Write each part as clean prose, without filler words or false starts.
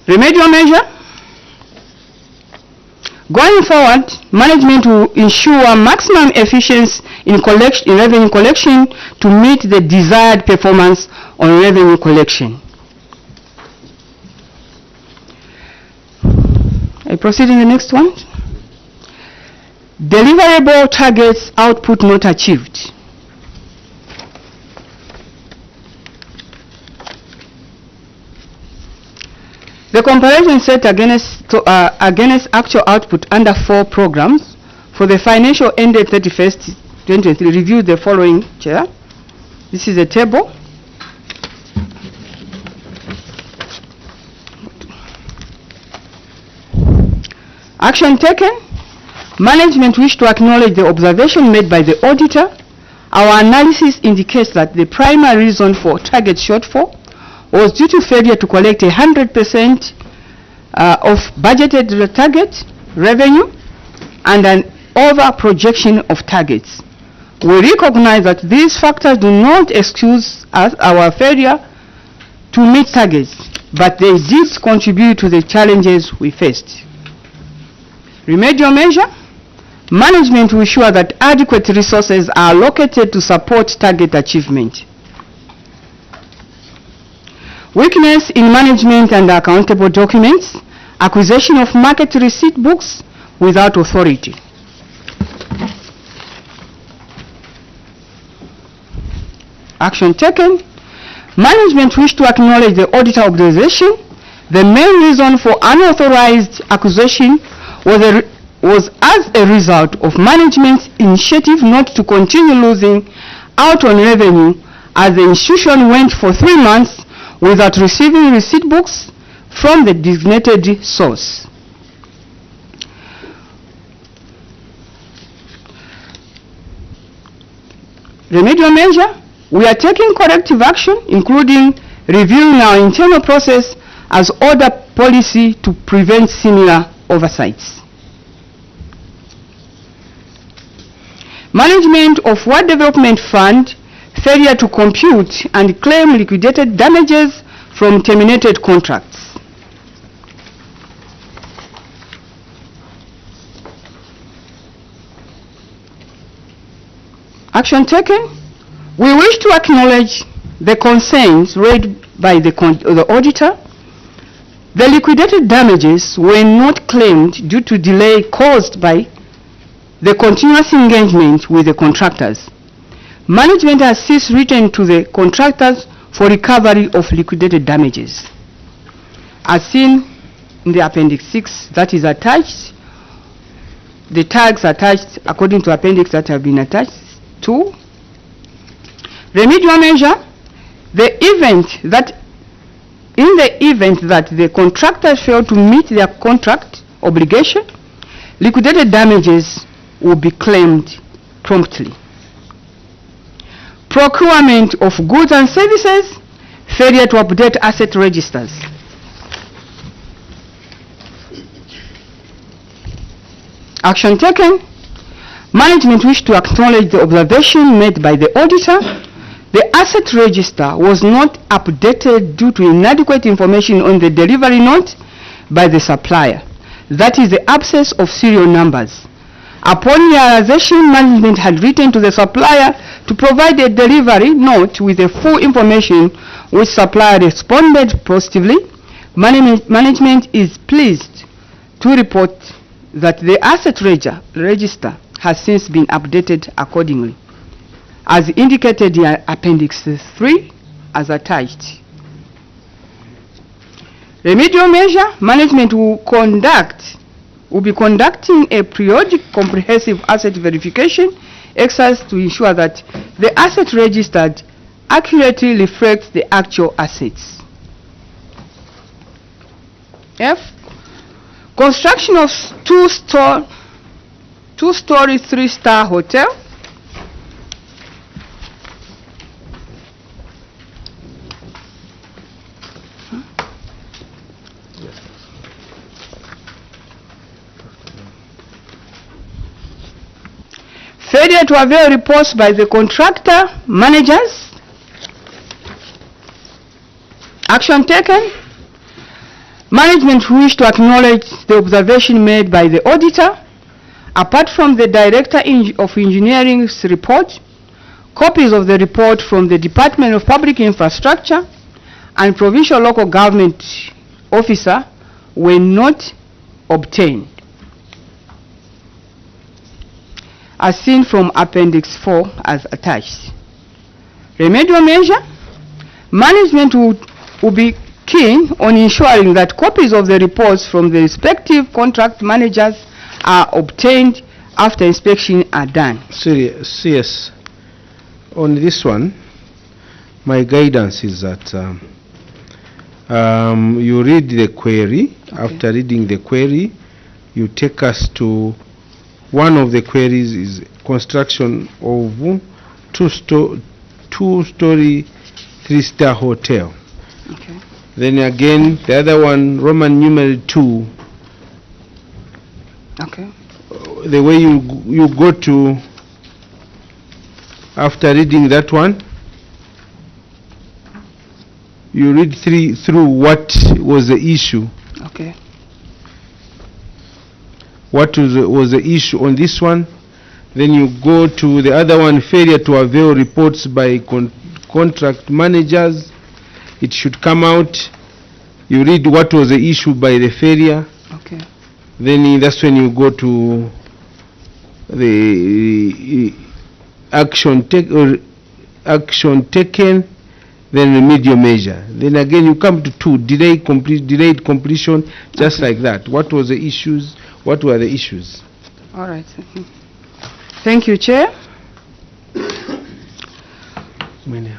Remedial measure. Going forward, management will ensure maximum efficiency in revenue collection to meet the desired performance on revenue collection. I proceed in the next one. Deliverable targets output not achieved. The comparison set against actual output under 4 programs for the financial ended 31st 2023 review the following, Chair. This is a table. Action taken. Management wish to acknowledge the observation made by the auditor. Our analysis indicates that the primary reason for target shortfall was due to failure to collect 100% of budgeted target revenue and an over projection of targets. We recognize that these factors do not excuse our failure to meet targets, but they did contribute to the challenges we faced. Remedial measure. Management will ensure that adequate resources are allocated to support target achievement. Weakness in management and accountable documents. Acquisition of market receipt books without authority. Action taken. Management wish to acknowledge the auditor observation. The main reason for unauthorized acquisition was as a result of management's initiative not to continue losing out on revenue as the institution went for 3 months without receiving receipt books from the designated source. Remedial measure. We are taking corrective action, including reviewing our internal process as order policy to prevent similar oversights. Management of Ward Development Fund failure to compute and claim liquidated damages from terminated contracts. Action taken. We wish to acknowledge the concerns raised by the auditor. The liquidated damages were not claimed due to delay caused by the continuous engagement with the contractors. Management has since written to the contractors for recovery of liquidated damages. As seen in the Appendix 6 that is attached, the tags attached according to Appendix that have been attached to. Remedial measure. In the event that the contractors fail to meet their contract obligation, liquidated damages will be claimed promptly. Procurement of goods and services, failure to update asset registers. Action taken. Management wish to acknowledge the observation made by the auditor. The asset register was not updated due to inadequate information on the delivery note by the supplier. That is the absence of serial numbers. Upon realization, management had written to the supplier to provide a delivery note with the full information, which supplier responded positively. Management is pleased to report that the asset register has since been updated accordingly, as indicated in Appendix 3 as attached. Remedial measure. Management will be conducting a periodic comprehensive asset verification exercise to ensure that the asset registered accurately reflects the actual assets. F. Construction of two-story 3-star hotel. Failure to avail reports by the contractor managers. Action taken. Management wish to acknowledge the observation made by the auditor. Apart from the Director of Engineering's report, copies of the report from the Department of Public Infrastructure and Provincial Local Government Officer were not obtained, as seen from Appendix 4 as attached. Remedial measure: management will be keen on ensuring that copies of the reports from the respective contract managers are obtained after inspection are done. Yes. On this one, my guidance is that you read the query. Okay. After reading the query, you take us to one of the queries is construction of two-story, three-star hotel. Okay. Then again, the other one, Roman numeral 2. Okay. The way you go to, after reading that one, you read through what was the issue. Okay. What was the issue on this one? Then you go to the other one, failure to avail reports by contract managers. It should come out. You read what was the issue by the failure. Okay. Then that's when you go to the action taken, then remedial measure. Then again you come to 2, delayed completion, just Okay. like that. What was the issues? What were the issues? All right. Thank you, Chair.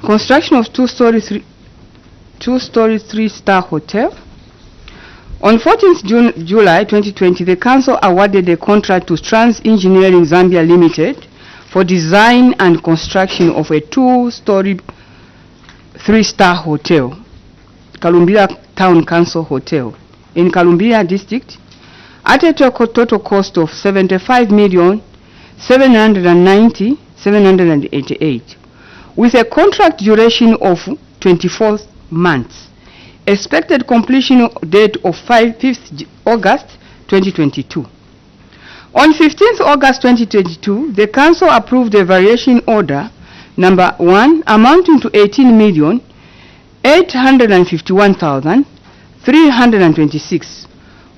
Construction of two-story, three-star hotel. On 14th July 2020, the Council awarded a contract to Trans Engineering Zambia Limited for design and construction of a two-story, three-star hotel, Kalumbira Town Council Hotel, in Kalumbira District, at a total cost of 75,790,788, with a contract duration of 24 months. Expected completion date of 5th August 2022. On 15th August 2022, the Council approved a variation order number 1 amounting to 18,851,326,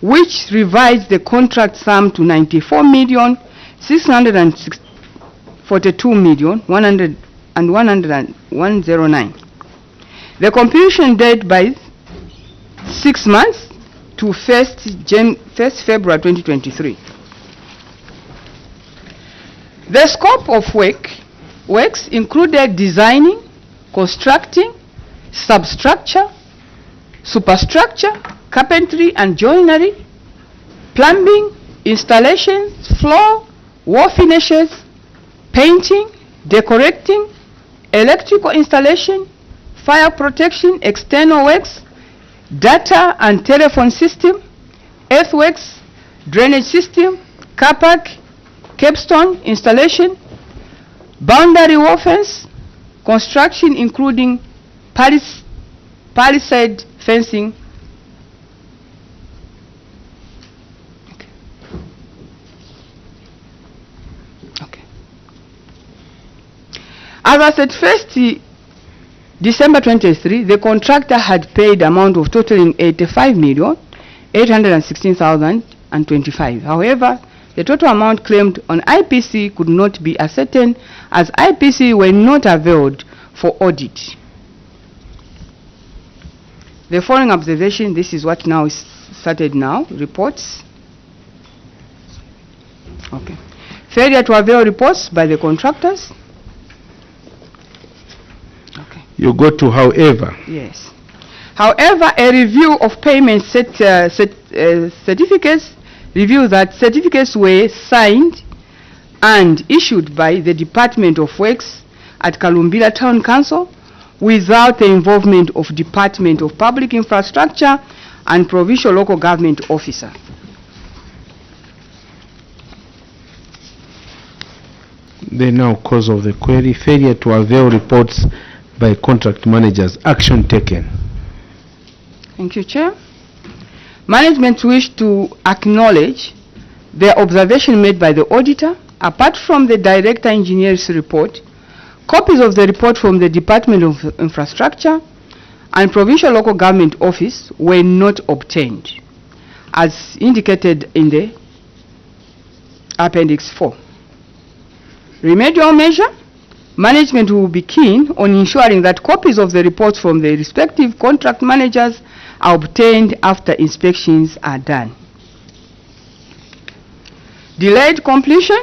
which revised the contract sum to 94,642,109. The completion date by 6 months to 1st February 2023. The scope of works included designing, constructing, substructure, superstructure, carpentry and joinery, plumbing, installations, floor, wall finishes, painting, decorating, electrical installation, fire protection, external works, data and telephone system, earthworks, drainage system, car park, capstone installation, boundary wall fence, construction including palisade fencing. Okay. As at 1st December 23, the contractor had paid amount of totaling 85,816,025. However, the total amount claimed on IPC could not be ascertained as IPC were not availed for audit. The following observation, this is what now is started now, reports. Okay. Failure to avail reports by the contractors. Okay. You go to however. Yes. However, a review of payment certificates revealed that certificates were signed and issued by the Department of Works at Kalumbira Town Council without the involvement of Department of Public Infrastructure and Provincial Local Government Officer. The now cause of the query, failure to avail reports by contract managers, action taken. Thank you, Chair. Management wish to acknowledge the observation made by the auditor. Apart from the director engineer's report, copies of the report from the Department of Infrastructure and Provincial Local Government Office were not obtained, as indicated in the Appendix 4. Remedial measure: management will be keen on ensuring that copies of the reports from the respective contract managers are obtained after inspections are done. Delayed completion.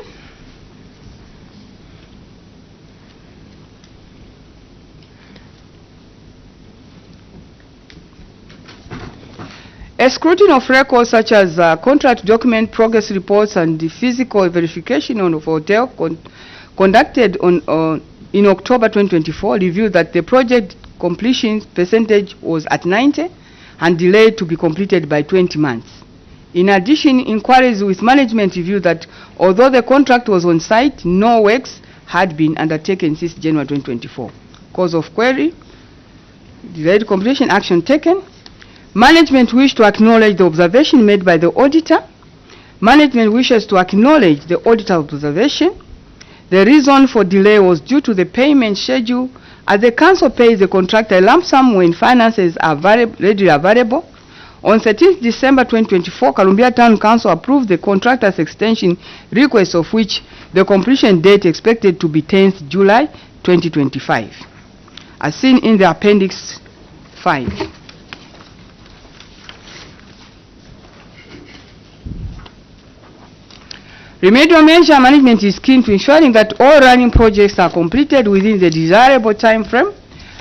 A scrutiny of records such as contract document, progress reports, and the physical verification of hotel conducted in October 2024 revealed that the project completion percentage was at 90 and delayed to be completed by 20 months. In addition, inquiries with management revealed that although the contract was on site, no works had been undertaken since January 2024. Cause of query: delayed completion, action taken. Management wishes to acknowledge the observation made by the auditor. Management wishes to acknowledge the auditor's observation. The reason for delay was due to the payment schedule, as the council pays the contractor a lump sum when finances are readily available. On 13th December 2024, Kalumbia Town Council approved the contractor's extension request, of which the completion date expected to be 10th July 2025, as seen in the Appendix 5. Remedial measure: management is keen to ensuring that all running projects are completed within the desirable time frame.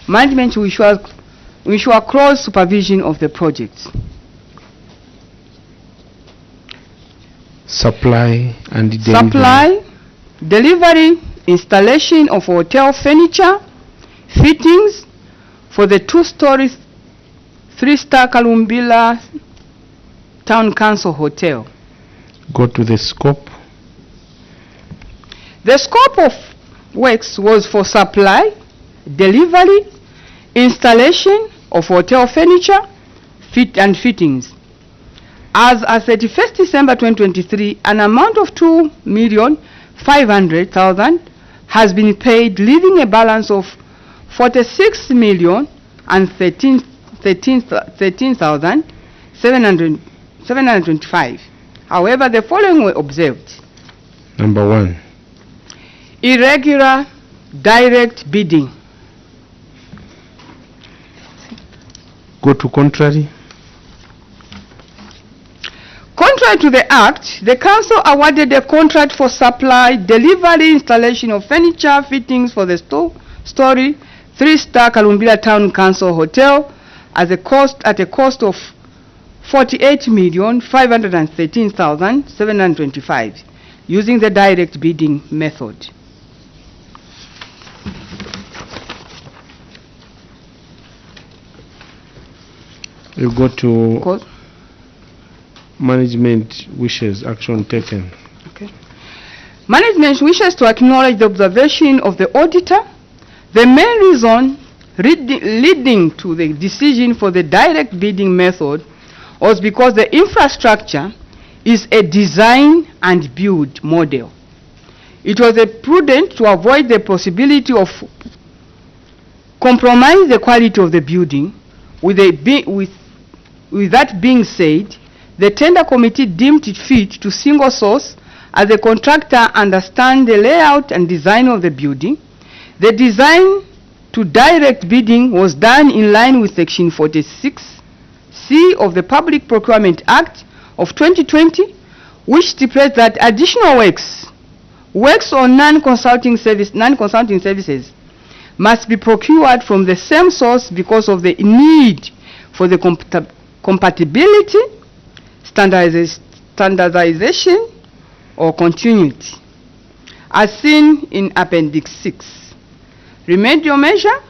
Management will ensure close supervision of the projects. Supply and delivery. Supply, delivery, installation of hotel furniture, fittings for the 2-story, 3-star Kalumbila Town Council Hotel. Go to the scope. The scope of works was for supply, delivery, installation of hotel furniture, and fittings. As at 31st December 2023, an amount of $2,500,000 has been paid, leaving a balance of $46,013,725. However, the following were observed. Number 1. Irregular direct bidding. Go to contrary. Contrary to the Act, the Council awarded a contract for supply, delivery, installation of furniture, fittings for the 2-story, 3-star Kalumbila Town Council Hotel at a cost of $48,513,725 using the direct bidding method. You go to management wishes, action taken. Okay. Management wishes to acknowledge the observation of the auditor. The main reason leading to the decision for the direct bidding method was because the infrastructure is a design and build model. It was prudent to avoid the possibility of compromise the quality of the building. With that being said, the tender committee deemed it fit to single source as the contractor understand the layout and design of the building. The design to direct bidding was done in line with Section 46C of the Public Procurement Act of 2020, which stipulates that additional works or non-consulting services must be procured from the same source because of the need for the compatibility, standardization, or continuity, as seen in Appendix 6. Remedial measure: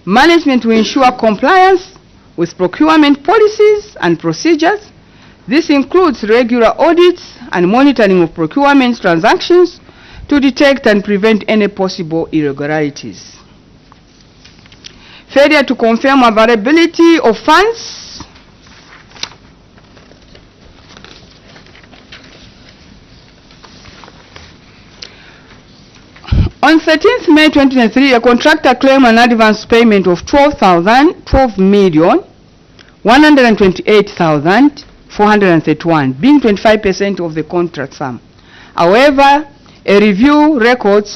management will ensure compliance with procurement policies and procedures. This includes regular audits and monitoring of procurement transactions to detect and prevent any possible irregularities. Failure to confirm availability of funds. On 13th May 2023, a contractor claimed an advance payment of 12,128,431, being 25% of the contract sum. However, a review records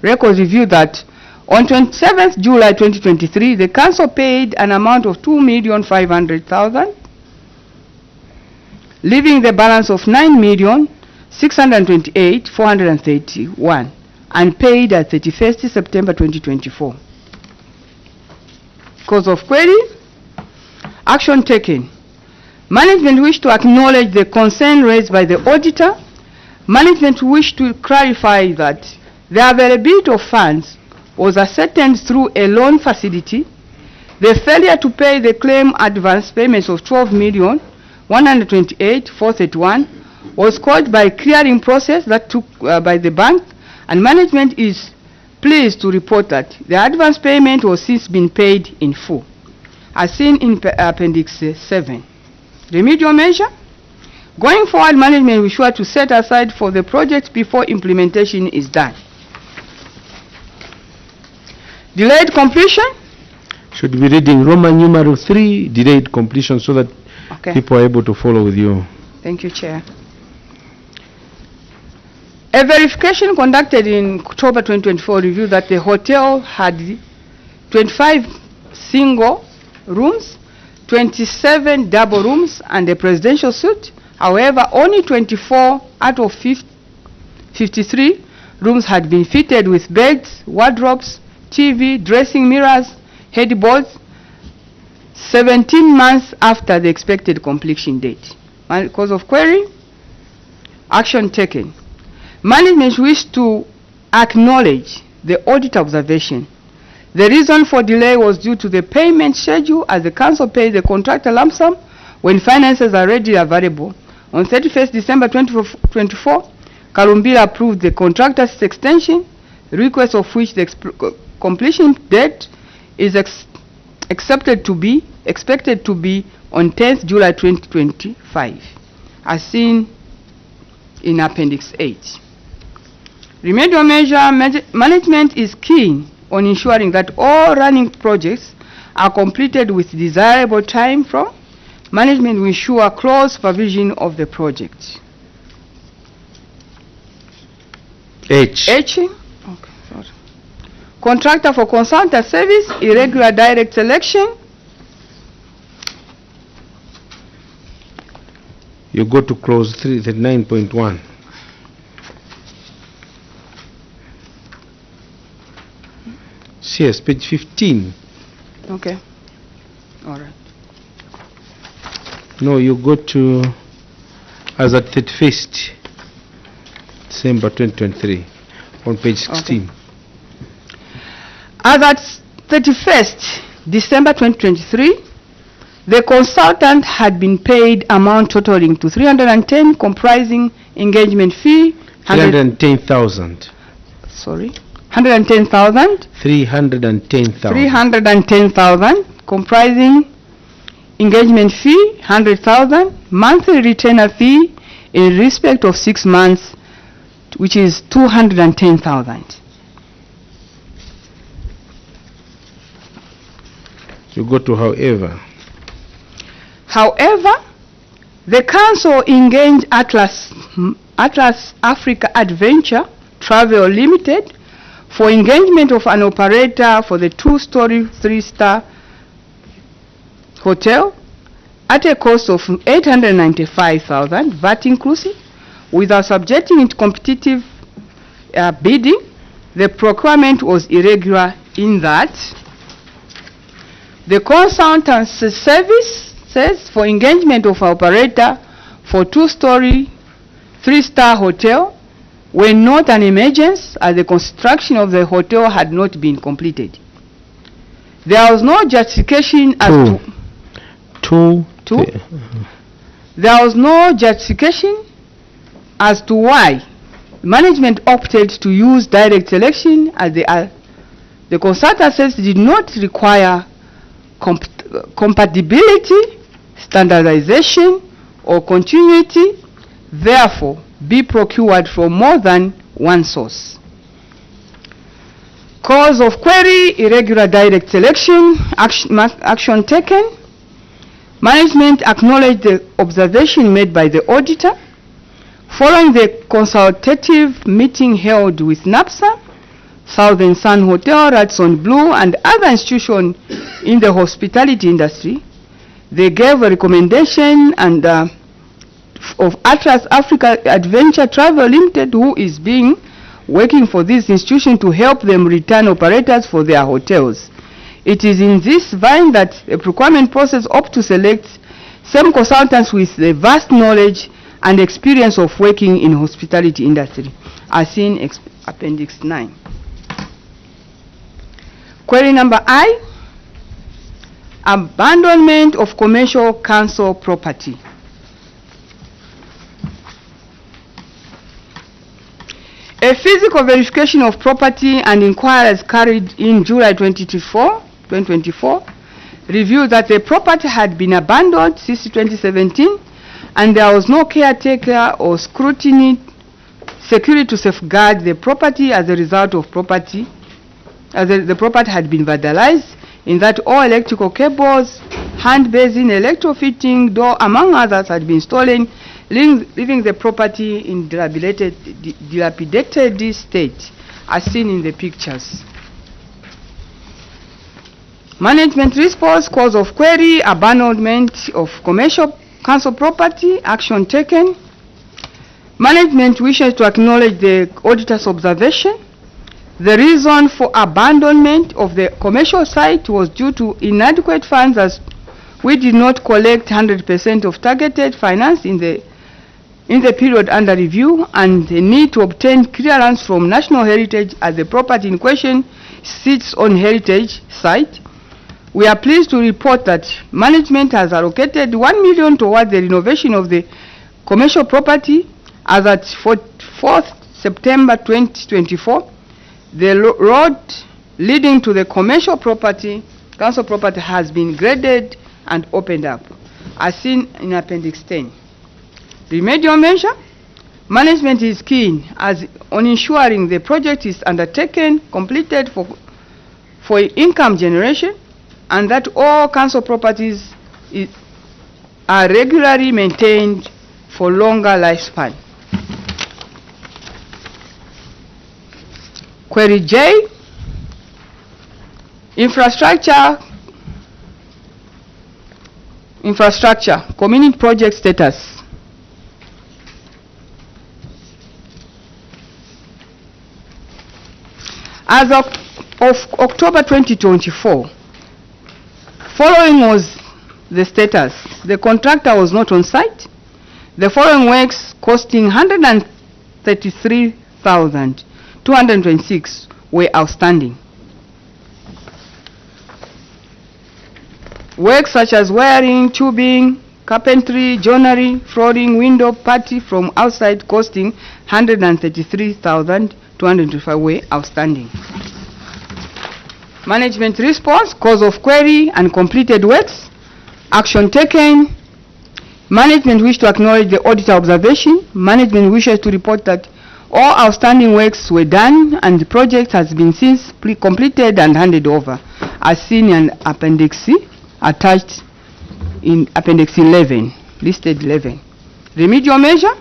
review that on 27th July 2023, the council paid an amount of 2,500,000, leaving the balance of 9,628,431, and paid at 31st September 2024. Cause of query, action taken. Management wish to acknowledge the concern raised by the auditor. Management wish to clarify that the availability of funds was ascertained through a loan facility. The failure to pay the claim advance payments of 12,128,431 was caused by a clearing process that took by the bank, and management is pleased to report that the advance payment was since been paid in full, as seen in Appendix 7. Remedial measure. Going forward, management will be sure to set aside for the project before implementation is done. Delayed completion. Should be reading Roman numeral 3, delayed completion, so that people are able to follow with you. Thank you, Chair. A verification conducted in October 2024 revealed that the hotel had 25 single rooms, 27 double rooms, and a presidential suite. However, only 24 out of 53 rooms had been fitted with beds, wardrobes, TV, dressing mirrors, headboards, 17 months after the expected completion date. Cause of query, action taken. Management wish to acknowledge the audit observation. The reason for delay was due to the payment schedule, as the council pays the contractor lump sum when finances are readily available. On 31st December 2024, Kalumbila approved the contractor's extension, request of which the completion date is expected to be on 10th July 2025, as seen in Appendix 8. Remedial measure. Management is keen on ensuring that all running projects are completed with desirable time from. Management will ensure close supervision of the project. H. Okay, sorry. Contractor for consultant service, irregular direct selection. You go to clause 3, 9.1. Yes, page 15. Okay. All right. No, you go to as at 31st December 2023 on page 16. Okay. As at 31st December 2023, the consultant had been paid amount totaling to 310, comprising engagement fee 310,000. Sorry, 110,000. 310,000. 310,000, comprising engagement fee 100,000, monthly retainer fee in respect of 6 months, which is 210,000. You go to however. However, the council engaged Atlas Africa Adventure Travel Limited for engagement of an operator for the 2-story 3-star hotel at a cost of 895,000 VAT inclusive, without subjecting it to competitive bidding. The procurement was irregular in that the consultancy services for engagement of operator for 2-story 3-star hotel were not an emergency, as the construction of the hotel had not been completed. There was no justification as There was no justification as to why management opted to use direct selection, as the consultancies did not require compatibility, standardization, or continuity, therefore be procured from more than one source. Cause of query, irregular direct selection, action taken. Management acknowledged the observation made by the auditor. Following the consultative meeting held with NAPSA, Southern Sun Hotel, Radisson Blue, and other institutions in the hospitality industry, they gave a recommendation and of Atlas Africa Adventure Travel Limited, who is working for this institution to help them return operators for their hotels. It is in this vein that a procurement process ought to select some consultants with the vast knowledge and experience of working in hospitality industry, as seen Appendix 9. Query number I, abandonment of commercial council property. A physical verification of property and inquiries carried in July 2024 revealed that the property had been abandoned since 2017 and there was no caretaker or security to safeguard the property as a result of the property had been vandalized, in that all electrical cables, hand basin, electro fitting, door, among others, had been stolen, leaving the property in dilapidated state, as seen in the pictures. Management response, cause of query, abandonment of commercial council property, action taken. Management wishes to acknowledge the auditor's observation. The reason for abandonment of the commercial site was due to inadequate funds, as we did not collect 100% of targeted finance in the period under review, and the need to obtain clearance from national heritage as the property in question sits on heritage site. We are pleased to report that management has allocated 1 million toward the renovation of the commercial property. As at 4th September 2024, the road leading to the commercial property, council property, has been graded and opened up, as seen in Appendix 10. Remedial measure, management is keen on ensuring the project is undertaken, completed for income generation, and that all council properties are regularly maintained for longer lifespan. Query J, infrastructure, community project status. As of October 2024, following was the status. The contractor was not on site. The following works costing 133,226 were outstanding. Works such as wiring, tubing, carpentry, joinery, flooring, window, putty from outside costing 133,225 were outstanding. Management response, cause of query and completed works, action taken. Management wish to acknowledge the auditor observation. Management wishes to report that all outstanding works were done and the project has been since completed and handed over, as seen in Appendix C, attached in Appendix 11, listed 11. Remedial measure,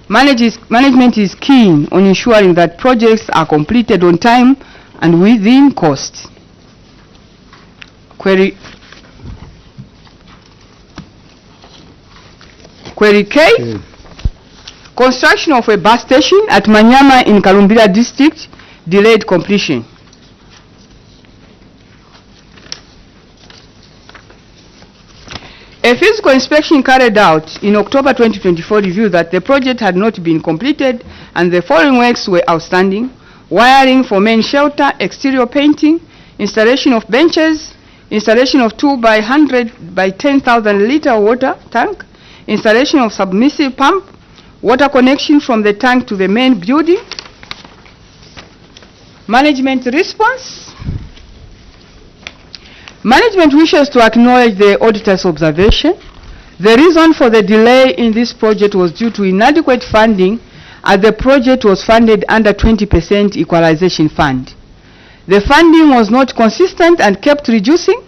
management is keen on ensuring that projects are completed on time and within cost. Query K, construction of a bus station at Manyama in Kalumbira district delayed completion. A physical inspection carried out in October 2024 revealed that the project had not been completed and the following works were outstanding: wiring for main shelter, exterior painting, installation of benches, installation of 2 by 100 by 10,000 liter water tank, installation of submersible pump, water connection from the tank to the main building. Management response. Management wishes to acknowledge the auditor's observation. The reason for the delay in this project was due to inadequate funding, as the project was funded under 20% equalization fund. The funding was not consistent and kept reducing.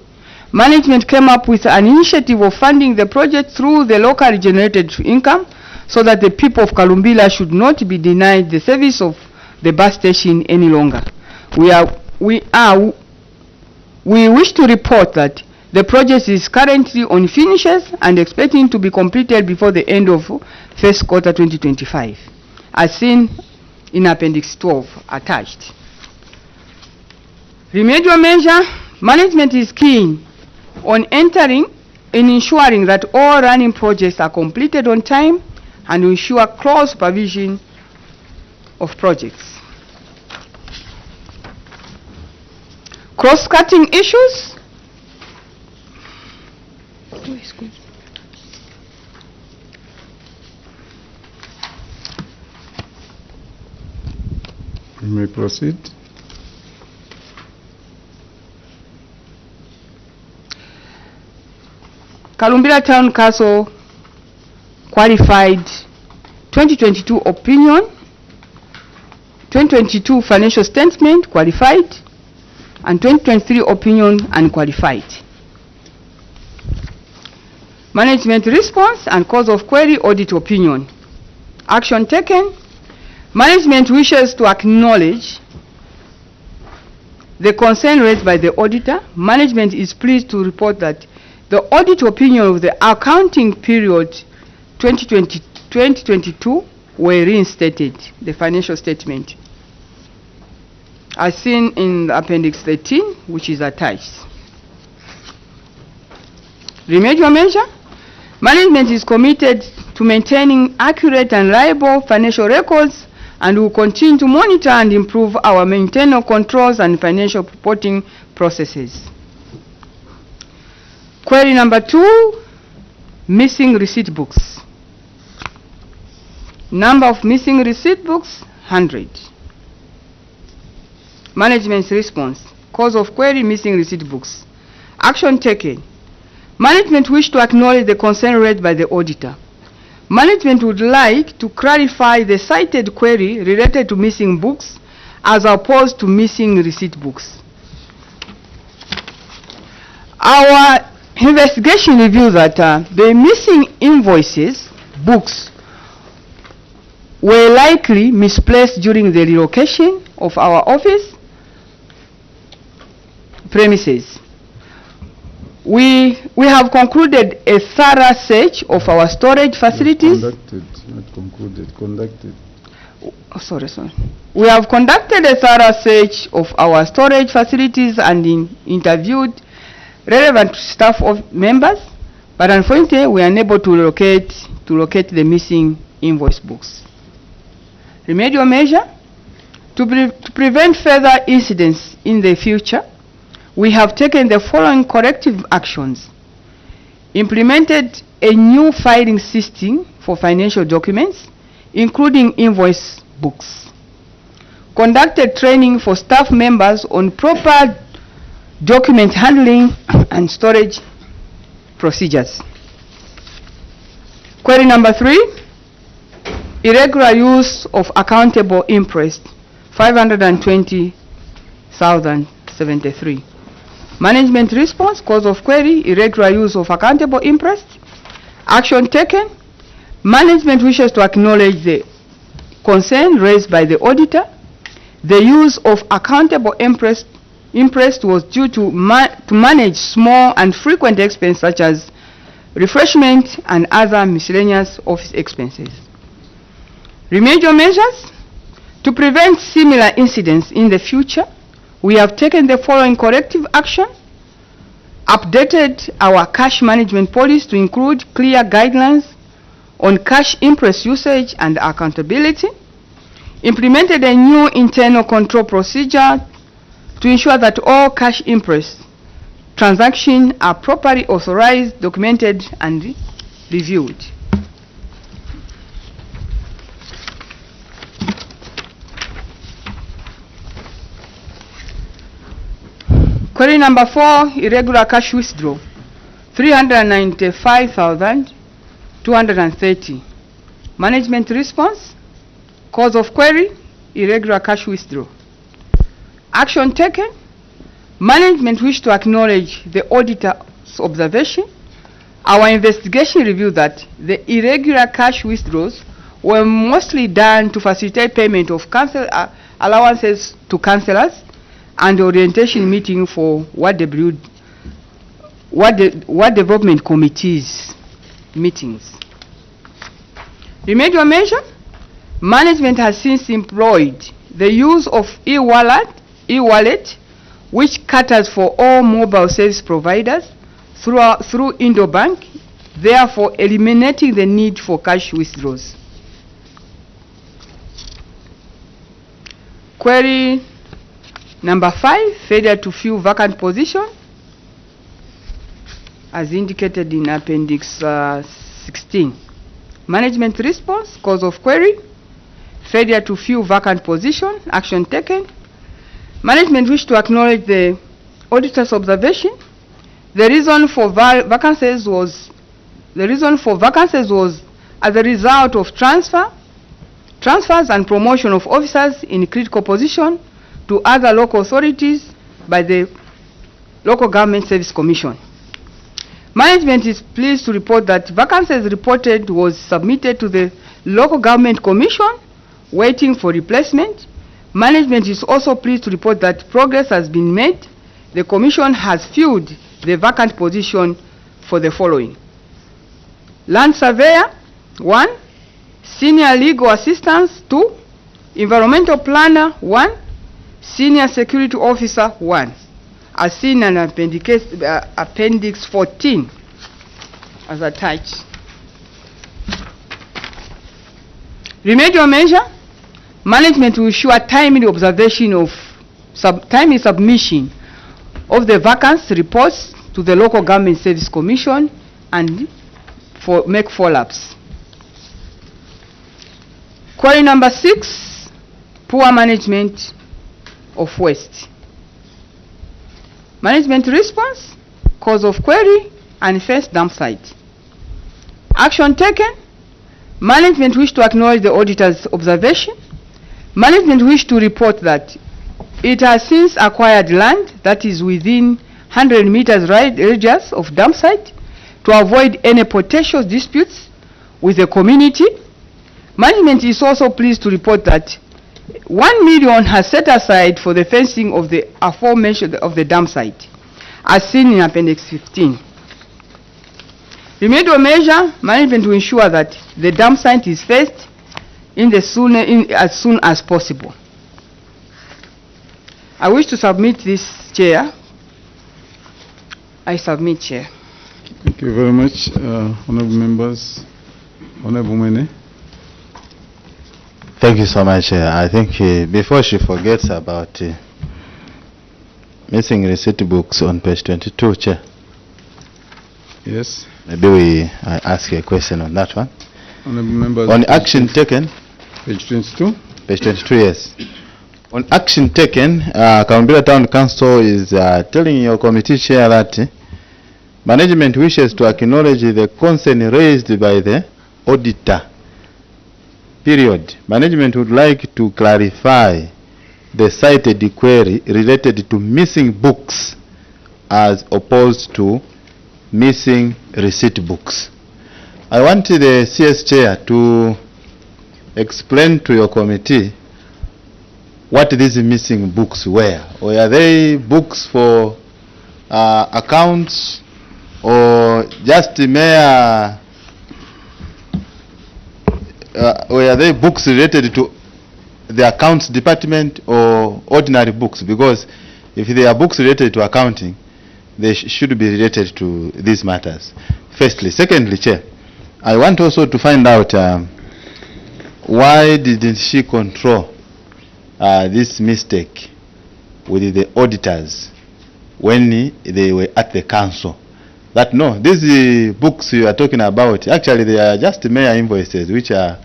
Management came up with an initiative of funding the project through the locally generated income so that the people of Kalumbila should not be denied the service of the bus station any longer. We wish to report that the project is currently on finishes and expecting to be completed before the end of first quarter 2025, as seen in Appendix 12 attached. Remedial measure, management is keen on ensuring that all running projects are completed on time and ensure close supervision of projects. Cross-cutting issues. You may proceed. Kalumbila Town Council qualified 2022 opinion, 2022 financial statement qualified, and 2023 opinion unqualified. Management response and cause of query audit opinion. Action taken. Management wishes to acknowledge the concern raised by the auditor. Management is pleased to report that the audit opinion of the accounting period 2022 were reinstated, the financial statement, as seen in Appendix 13, which is attached. Remedial measure. Management is committed to maintaining accurate and reliable financial records and will continue to monitor and improve our internal controls and financial reporting processes. Query number 2, missing receipt books. Number of missing receipt books, 100. Management's response, cause of query, missing receipt books. Action taken. Management wish to acknowledge the concern raised by the auditor. Management would like to clarify the cited query related to missing books as opposed to missing receipt books. Our investigation revealed that the missing invoices, books, were likely misplaced during the relocation of our office premises. We have concluded a thorough search of our storage facilities. Conducted, not concluded, conducted. Oh, sorry. We have conducted a thorough search of our storage facilities and interviewed relevant staff of members, but unfortunately we are unable to locate the missing invoice books. Remedial measure. To prevent further incidents in the future, we have taken the following corrective actions. Implemented a new filing system for financial documents, including invoice books. Conducted training for staff members on proper document handling and storage procedures. Query number 3, irregular use of accountable interest, 520,073. Management response, cause of query, irregular use of accountable interest. Action taken. Management wishes to acknowledge the concern raised by the auditor. The use of accountable interest was due to manage small and frequent expenses such as refreshment and other miscellaneous office expenses. Remedial measures. To prevent similar incidents in the future, we have taken the following corrective action. Updated our cash management policy to include clear guidelines on cash interest usage and accountability. Implemented a new internal control procedure to ensure that all cash interest transactions are properly authorized, documented, and reviewed. Query number 4, irregular cash withdrawal, 395,230. Management response, cause of query, irregular cash withdrawal. Action taken. Management wish to acknowledge the auditor's observation. Our investigation revealed that the irregular cash withdrawals were mostly done to facilitate payment of allowances to councillors and orientation meeting for Ward Development Committees meetings. Remedial measure. Management has since employed the use of e-wallet, which caters for all mobile service providers through Indo-Bank, therefore eliminating the need for cash withdrawals. Query number 5, failure to fill vacant position, as indicated in Appendix 16. Management response, cause of query, failure to fill vacant position, action taken. Management wish to acknowledge the auditor's observation. The reason for vacancies was as a result of transfers and promotion of officers in critical position to other local authorities by the Local Government Service Commission. Management is pleased to report that vacancies reported was submitted to the Local Government Commission waiting for replacement. Management is also pleased to report that progress has been made. The Commission has filled the vacant position for the following: Land Surveyor 1, Senior Legal Assistance 2, Environmental Planner 1, Senior Security Officer 1, as seen in Appendix 14 as attached. Remedial measure. Management will ensure timely observation of timely submission of the vacancy reports to the Local Government Service Commission and make follow-ups. Query number 6, poor management of waste. Management response, cause of query, and first dump site. Action taken. Management wish to acknowledge the auditor's observation. Management wish to report that it has since acquired land that is within 100 meters radius of dump site to avoid any potential disputes with the community. Management is also pleased to report that 1 million has set aside for the fencing of the aforementioned of the dump site, as seen in Appendix 15. Remedial measure. Management will ensure that the dump site is fenced as soon as possible. I wish to submit this, Chair. I submit, Chair. Thank you very much, honorable members. Honorable Mene. Thank you so much. I think before she forgets about missing receipt books on page 22, Chair. Yes. Maybe I ask a question on that one. Honorable members. On action taken. Page 22. Page 22, yes. On action taken, Kawambira Town Council is telling your committee chair that management wishes to acknowledge the concern raised by the auditor. Period. Management would like to clarify the cited query related to missing books as opposed to missing receipt books. I want the CS chair to explain to your committee what these missing books were. Were they books for accounts or just mere were they books related to the accounts department or ordinary books? Because if they are books related to accounting, they should be related to these matters. Firstly. Secondly, Chair, I want also to find out why didn't she control this mistake with the auditors when they were at the council? That no, these books you are talking about, actually they are just mere invoices which are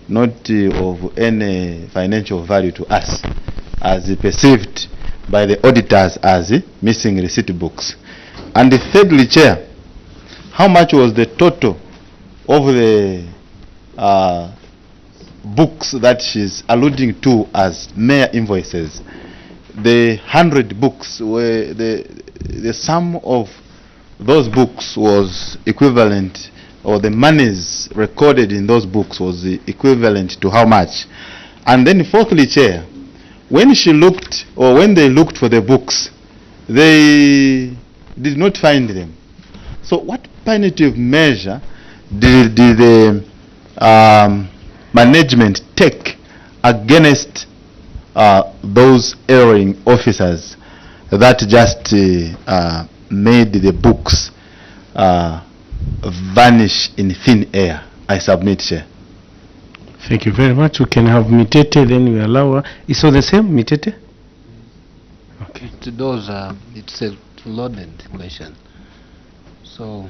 not of any financial value to us, as perceived by the auditors as missing receipt books. And thirdly, Chair, how much was the total of the books that she's alluding to as mere invoices? the 100 books were the sum of those books was equivalent, or the monies recorded in those books was equivalent to how much? And then fourthly, Chair, when she looked, or when they looked for the books, they did not find them. So what punitive measure did the management take against those erring officers that just made the books vanish in thin air? I submit, Chair. Thank you very much. We can have Mitete, then we allow her. Is all the same, Mitete? Okay. To those, it's a loaded question. So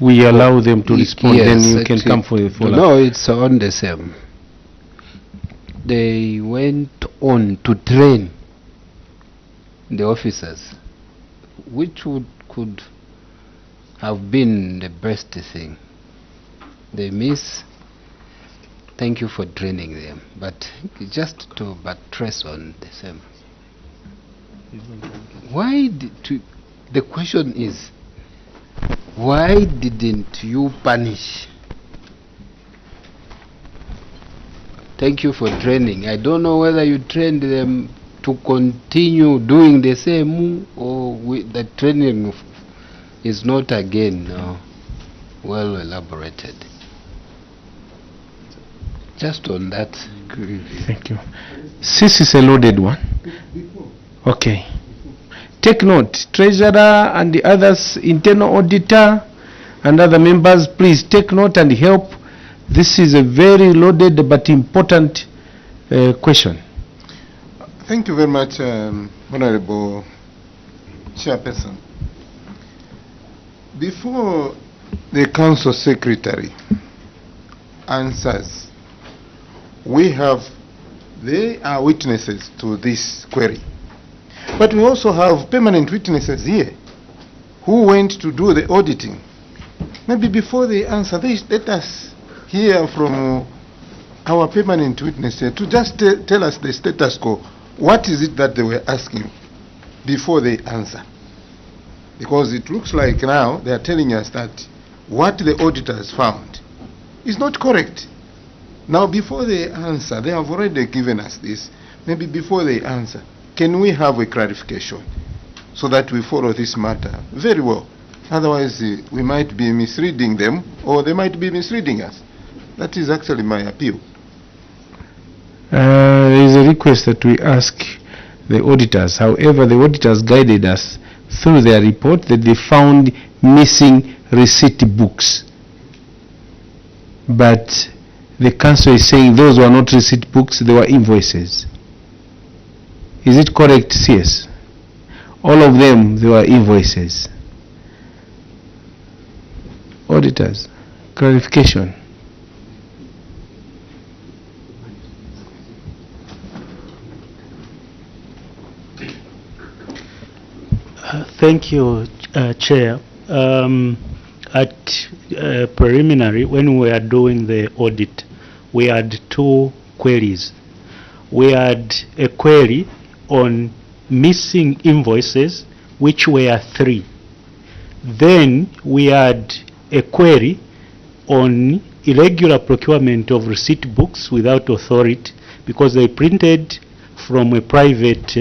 we allow them to respond, yes, then you can come for the follow-up. No, it's on the same. They went on to train the officers, which could have been the best thing. They miss. Thank you for training them, but just to buttress on the same. Why the question is, why didn't you punish? Thank you for training. I don't know whether you trained them to continue doing the same, or the training is not again well elaborated. Just on that. Thank you. This is a loaded one. Okay. Take note, Treasurer and the others, Internal Auditor and other members, please take note and help. This is a very loaded but important question. Thank you very much, Honorable Chairperson. Before the Council Secretary answers, they are witnesses to this query. But we also have permanent witnesses here who went to do the auditing. Maybe before they answer, let us hear from our permanent witness here to just tell us the status quo. What is it that they were asking before they answer? Because it looks like now they are telling us that what the auditors found is not correct. Now, before they answer, they have already given us this. Maybe before they answer, can we have a clarification so that we follow this matter very well? Otherwise, we might be misreading them, or they might be misreading us. That is actually my appeal. There is a request that we ask the auditors. However, the auditors guided us through their report that they found missing receipt books. But the council is saying those were not receipt books, they were invoices. Is it correct, CS? All of them, they were invoices. Auditors, clarification. Thank you, Chair. At preliminary, when we were doing the audit, we had two queries. We had a query on missing invoices, which were 3. Then we had a query on irregular procurement of receipt books without authority, because they printed from a private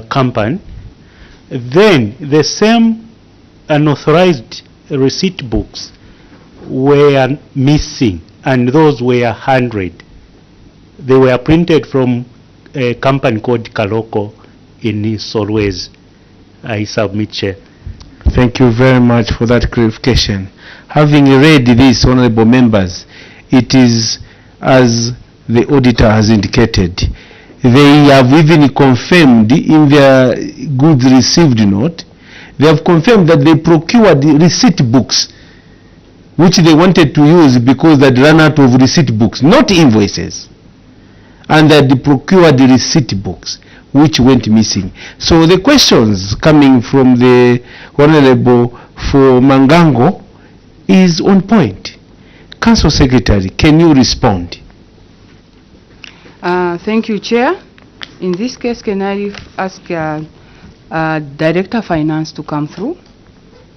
company. Then the same unauthorized receipt books were missing, and those were 100. They were printed from a company called Kaloko in Solwezi. I submit, Chair. Thank you very much for that clarification. Having read this, honorable members, it is as the auditor has indicated. They have even confirmed in their goods received note, they have confirmed that they procured the receipt books which they wanted to use because they'd run out of receipt books, not invoices. And that they procured the receipt books which went missing. So the questions coming from the Honorable for Mangango is on point. Council Secretary, can you respond? Thank you, Chair. In this case, can I ask Director of Finance to come through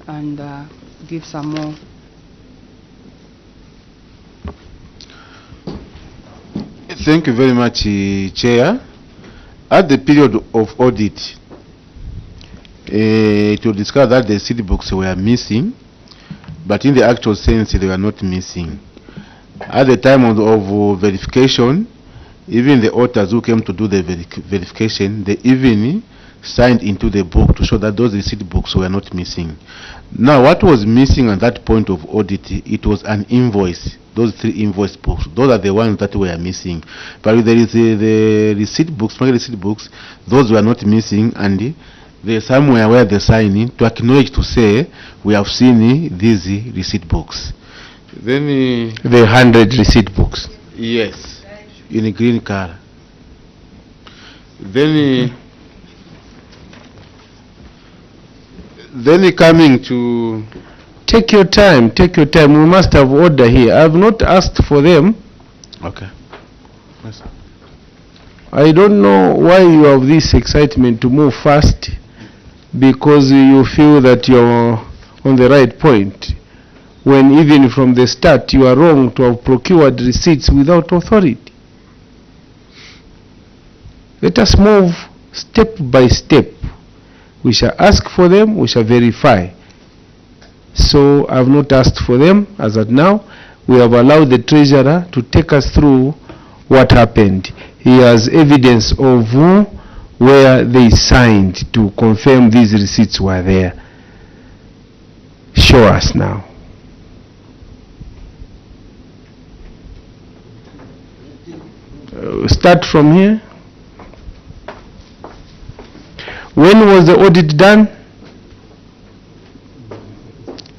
and give some more? Thank you very much, Chair. At the period of audit, to discover that the city books were missing, but in the actual sense they were not missing. At the time of verification, even the auditors who came to do the verification, they even signed into the book to show that those receipt books were not missing. Now, what was missing at that point of audit, it was an invoice. Those 3 invoice books, those are the ones that were missing. But there is the receipt books, market receipt books, those were not missing, and there's somewhere where they sign in to acknowledge, to say, we have seen these receipt books. Then The 100 receipt books. yes, in a green color. Then coming to Take your time, take your time. We must have order here. I have not asked for them. okay. Yes. I don't know why you have this excitement to move fast, because you feel that you're on the right point, when even from the start you are wrong to have procured receipts without authority. Let us move step by step. We shall ask for them, we shall verify. So I have not asked for them as at now. We have allowed the treasurer to take us through what happened. He has evidence of where they signed to confirm these receipts were there. Show us now. Start from here. When was the audit done?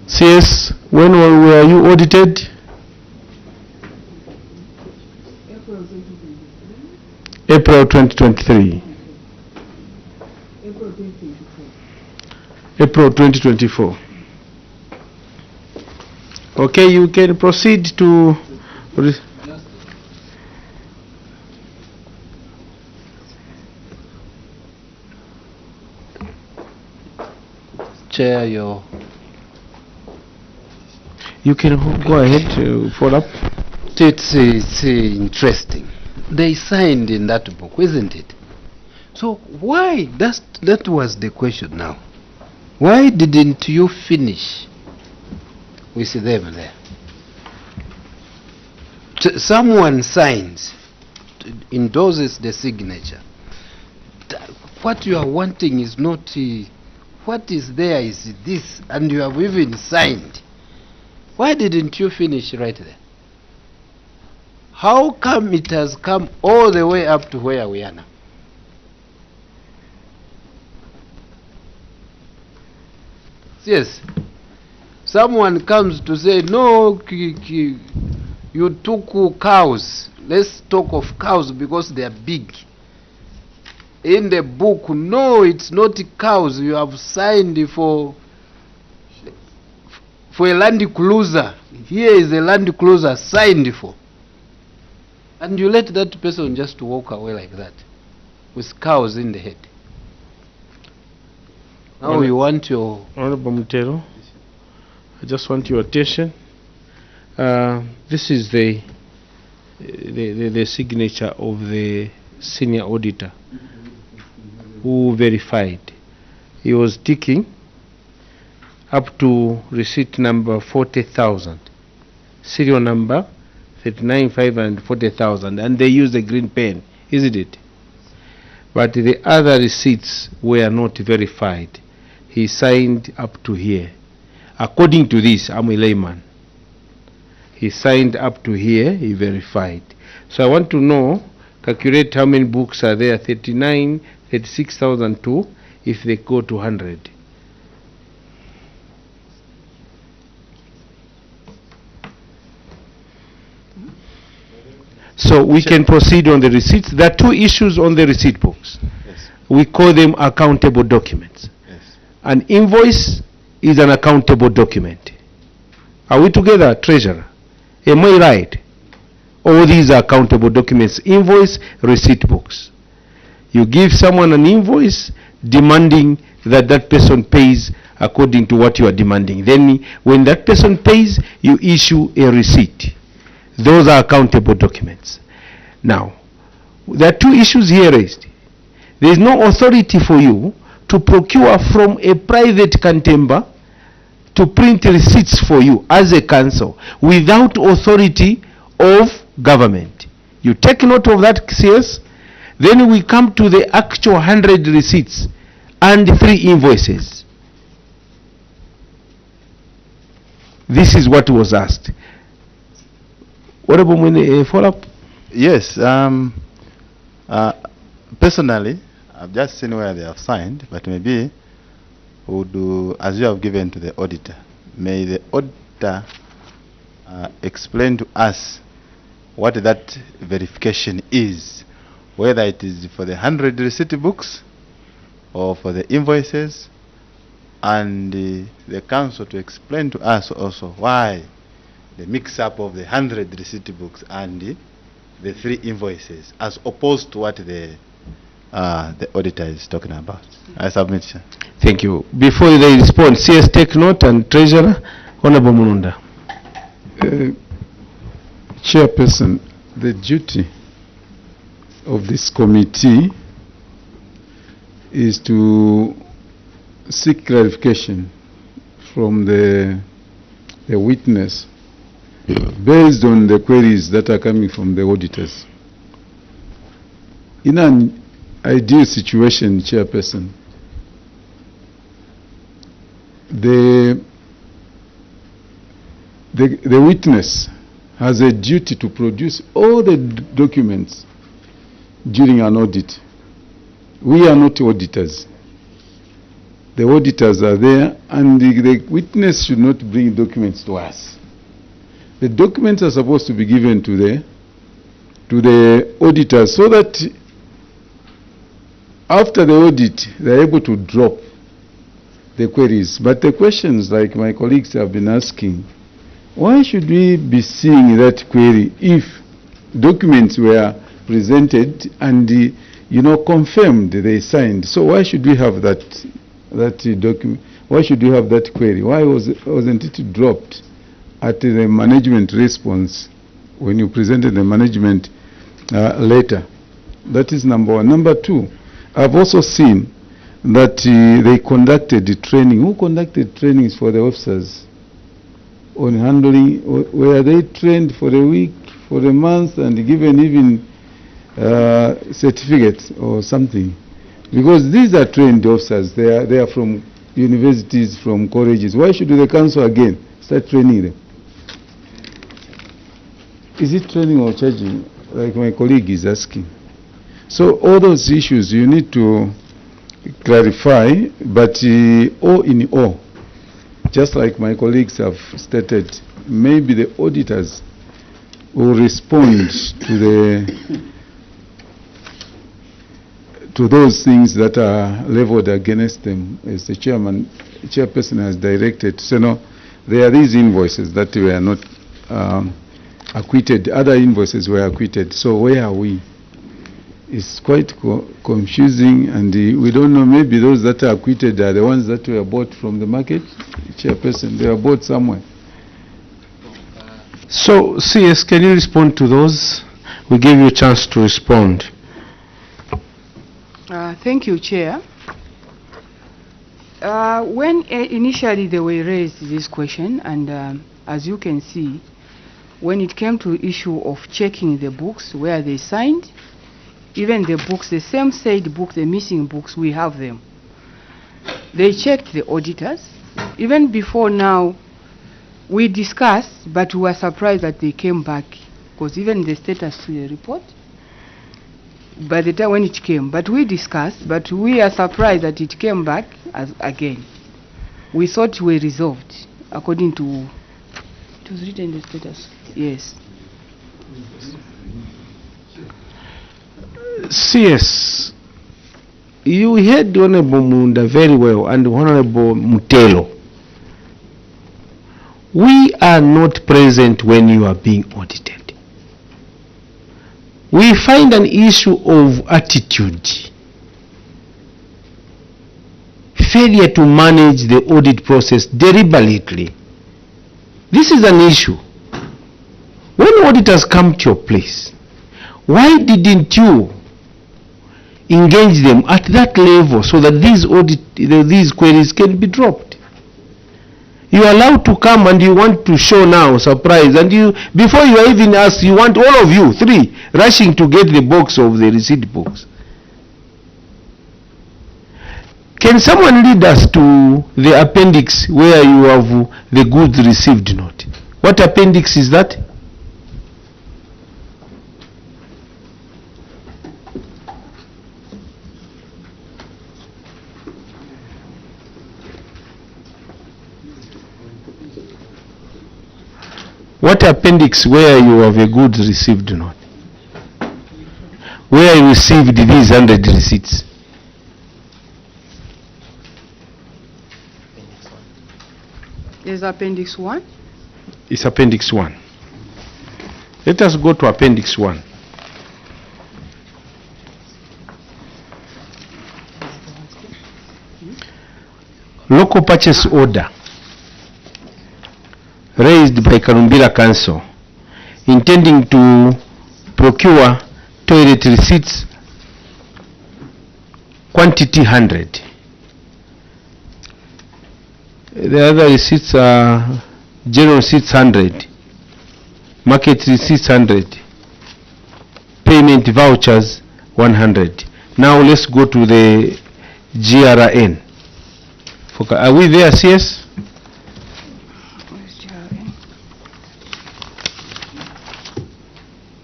CS, when were you audited? April 2023. April 2024. Okay, you can proceed to... Chair, your... You can go ahead, follow up. It's interesting. They signed in that book, isn't it? So why, that was the question now. Why didn't you finish with them there? Someone signs, endorses the signature. What you are wanting is not, what is there is this, and you have even signed. Why didn't you finish right there? How come it has come all the way up to where we are now? Yes. Someone comes to say, no, you took cows. Let's talk of cows because they are big. In the book, no, it's not cows. You have signed for a land cruiser. Here is a land cruiser signed for. And you let that person just walk away like that, with cows in the head. Now you want your... Honorable Mutero, I just want your attention. This is the signature of the senior auditor who verified. He was ticking up to receipt number 40,000, serial number 39,500 and 40,000, and they used the green pen, isn't it? But the other receipts were not verified. He signed up to here. According to this, I'm a layman. He signed up to here, he verified. So I want to know, calculate how many books are there, 39, 36,002, if they go to 100. So we can proceed on the receipts. There are 2 issues on the receipt books. Yes. We call them accountable documents. Yes. An invoice is an accountable document. Are we together, Treasurer? Am I right? All these are accountable documents. Invoice, receipt books. You give someone an invoice demanding that that person pays according to what you are demanding. Then when that person pays, you issue a receipt. Those are accountable documents. Now, there are two issues here raised. There is no authority for you to procure from a private cantember to print receipts for you as a council without authority of government. You take note of that, CS. Then we come to the actual 100 receipts and 3 invoices. This is what was asked. What about a follow-up? Yes. Personally, I've just seen where they have signed, but maybe would do as you have given to the auditor. May the auditor explain to us what that verification is, whether it is for the 100 receipt books or for the invoices, and the council to explain to us also why the mix-up of the 100 receipt books and the 3 invoices, as opposed to what the auditor is talking about. I submit. Thank you. Before they respond, CS take note, and Treasurer, Honorable Mununda. Chairperson, the duty of this committee is to seek clarification from the witness based on the queries that are coming from the auditors. In an ideal situation, Chairperson, the witness has a duty to produce all the documents during an audit. We are not auditors. The auditors are there, and the witness should not bring documents to us. The documents are supposed to be given to the auditors so that after the audit they are able to drop the queries. But the questions, like my colleagues have been asking, why should we be seeing that query if documents were presented and confirmed they signed? So why should we have that document? Why should we have that query? Why wasn't it dropped at the management response when you presented the management letter? That is number one. Number two, I've also seen that they conducted the training. Who conducted trainings for the officers on handling? Were they trained for a week, for a month, and given even certificates or something? Because these are trained officers. They are from universities, from colleges. Why should the council again start training them? Is it training or charging, like my colleague is asking? So all those issues you need to clarify, but all in all, just like my colleagues have stated, maybe the auditors will respond to those things that are leveled against them, as the chairperson has directed. So no, there are these invoices that were not acquitted. Other invoices were acquitted. So where are we? It's quite confusing, and we don't know. Maybe those that are acquitted are the ones that were bought from the market. Chairperson, they were bought somewhere. So, CS, can you respond to those? We gave you a chance to respond. Thank you, Chair. When initially they were raised this question, and as you can see, when it came to issue of checking the books where they signed, even the books, the same said books, the missing books, we have them. They checked the auditors. Even before now, we discussed, but we were surprised that they came back, because even the status report, by the time when it came, but we discussed, but we are surprised that it came back again. We thought we resolved, according to, it was written in the status, yes. CS, you heard Honorable Munda very well, and Honorable Mutelo. We are not present when you are being audited. We find an issue of attitude failure to manage the audit process deliberately. This is an issue. When auditors come to your place, why didn't you engage them at that level so that these queries can be dropped? You are allowed to come and you want to show now surprise, and you, before you are even asked, you want all of you three rushing to get the box of the receipt books. Can someone lead us to the appendix where you have the goods received note? What appendix is that? What appendix where you have a goods received note? Where you received these 100 receipts? Is appendix 1? It's appendix 1. Let us go to appendix 1. Local purchase order raised by Karumbira Council intending to procure toilet receipts quantity 100. The other receipts are general receipts 100, market receipts 100, payment vouchers 100. Now let's go to the GRN. Are we there, CS? Where's GRN?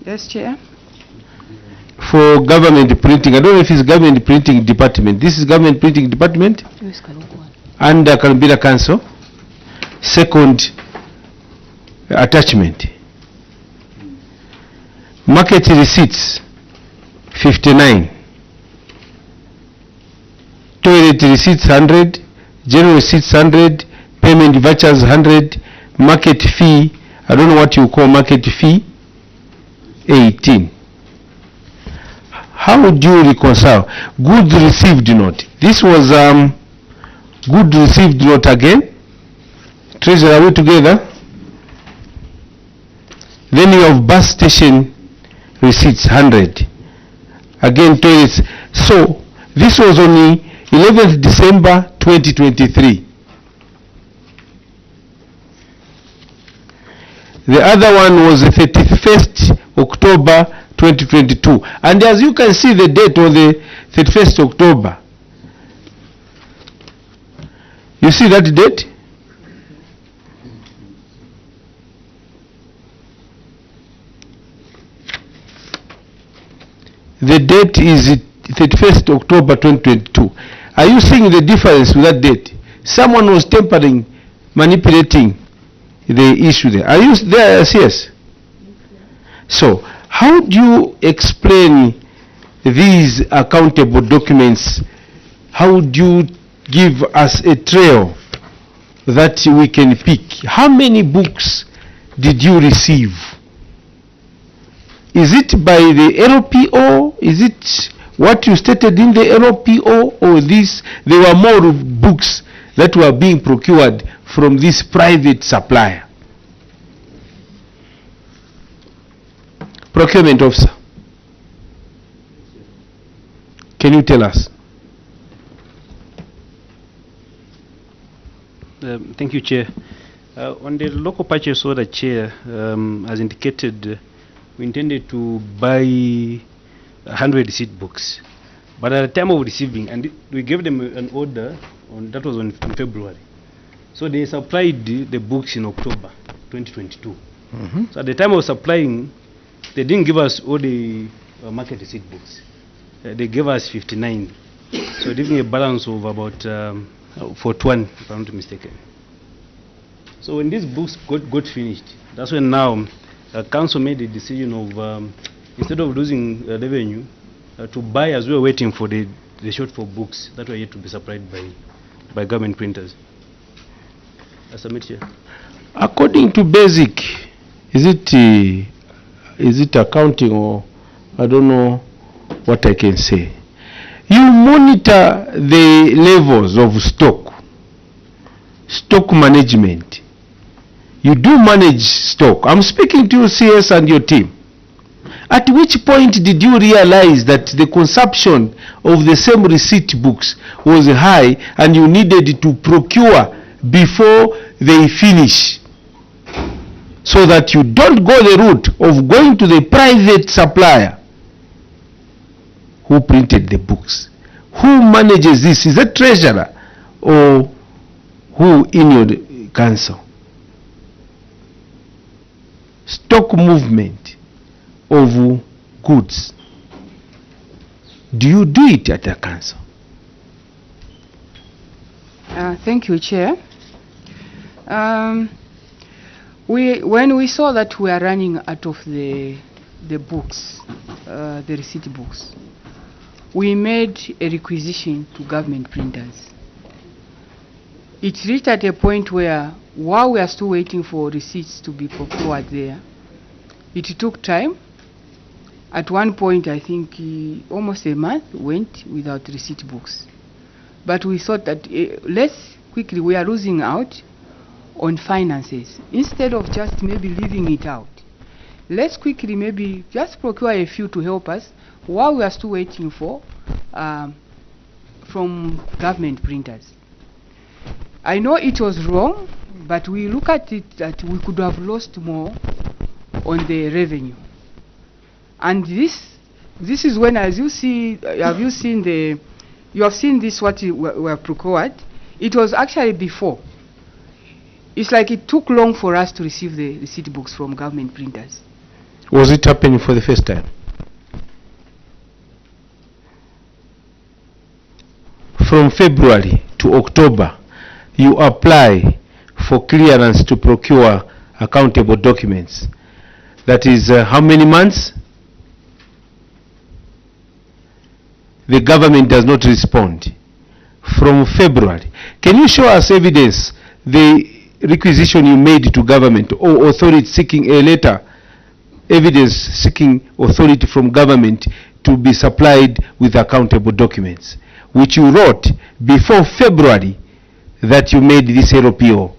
Yes, Chair. For government printing, I don't know if it's government printing department. This is government printing department under Karumbira Council. Second attachment. Market receipts 59. Toilet receipts 100. General receipts 100. Payment vouchers 100. Market fee, I don't know what you call market fee, 18. How would you reconcile? Goods received note. This was good received note again. Treasurer, are we together? Then you have bus station receipts 100. Again toilets. So this was only 11th December 2023. The other one was the 31st October 2022. And as you can see the date on the 31st October. You see that date? The date is 31st October 2022. Are you seeing the difference with that date? Someone was tampering, manipulating the issue there. Are you there? Yes. So, how do you explain these accountable documents? How do you give us a trail that we can pick? How many books did you receive? Is it by the LPO? Is it what you stated in the LPO? Or there were more books that were being procured from this private supplier? Procurement officer, can you tell us? Thank you, Chair. On the local purchase order, Chair, as indicated, we intended to buy 100 receipt books. But at the time of receiving, and we gave them an order, that was in February. So they supplied the books in October 2022. So at the time of supplying, they didn't give us all the market receipt books. They gave us 59. So leaving a balance of about 41, if I'm not mistaken. So when these books got finished, that's when now council made the decision of, instead of losing revenue, to buy as we were waiting for the shortfall books that were yet to be supplied by government printers. I submit here. According to basic, is it accounting, or I don't know what I can say. You monitor the levels of stock management. You do manage stock. I'm speaking to you, CS, and your team. At which point did you realize that the consumption of the same receipt books was high and you needed to procure before they finish, so that you don't go the route of going to the private supplier who printed the books? Who manages this? Is it treasurer or who in your council? Stock movement of goods. Do you do it at the council? Thank you, Chair. When we saw that we are running out of the books, the receipt books, we made a requisition to government printers. It reached at a point where, while we are still waiting for receipts to be procured there, it took time. At one point, I think almost a month went without receipt books. But we thought that let's quickly, we are losing out on finances. Instead of just maybe leaving it out, let's quickly maybe just procure a few to help us while we are still waiting for from government printers. I know it was wrong, but we look at it that we could have lost more on the revenue. And this is when, as you see, you have seen this what were procured. It was actually before. It's like it took long for us to receive the receipt books from government printers. Was it happening for the first time? From February to October, you apply for clearance to procure accountable documents. That is how many months? The government does not respond. From February. Can you show us evidence, the requisition you made to government or authority seeking a letter, evidence seeking authority from government to be supplied with accountable documents, which you wrote before February that you made this LPO?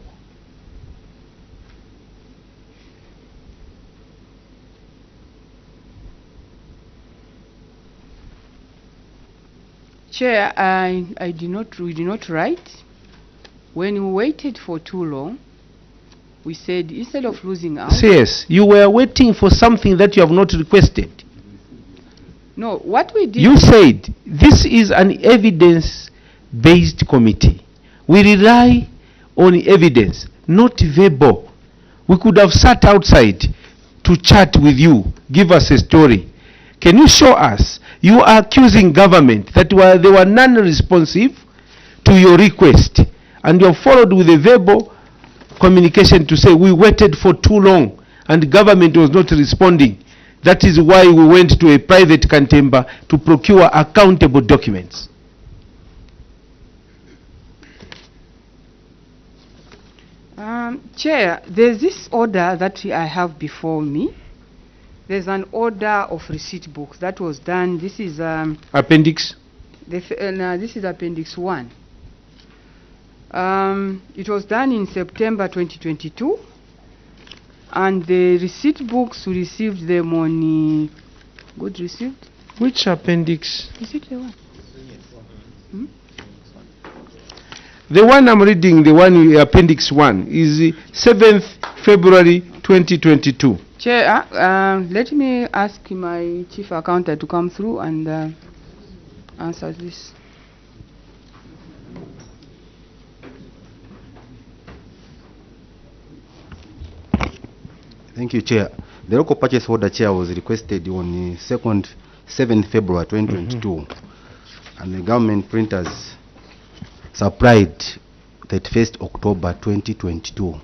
Chair, we did not write. When we waited for too long, we said instead of losing out. Yes, you were waiting for something that you have not requested. No, what we did. You said this is an evidence-based committee. We rely on evidence, not verbal. We could have sat outside to chat with you, give us a story. Can you show us? You are accusing government that they were non-responsive to your request, and you have followed with a verbal communication to say we waited for too long and government was not responding. That is why we went to a private Kantemba to procure accountable documents. Chair, there's this order that I have before me. There's an order of receipt books that was done. This is Appendix? this is Appendix 1. It was done in September 2022, and the receipt books, we received them on good received. Which appendix? Is it the one? The one I'm reading, the one Appendix 1, is 7th February 2022. Chair, let me ask my chief accountant to come through and answer this. Thank you, Chair. The local purchase order, Chair, was requested on 7th February 2022, and the government printers supplied 31st October 2022.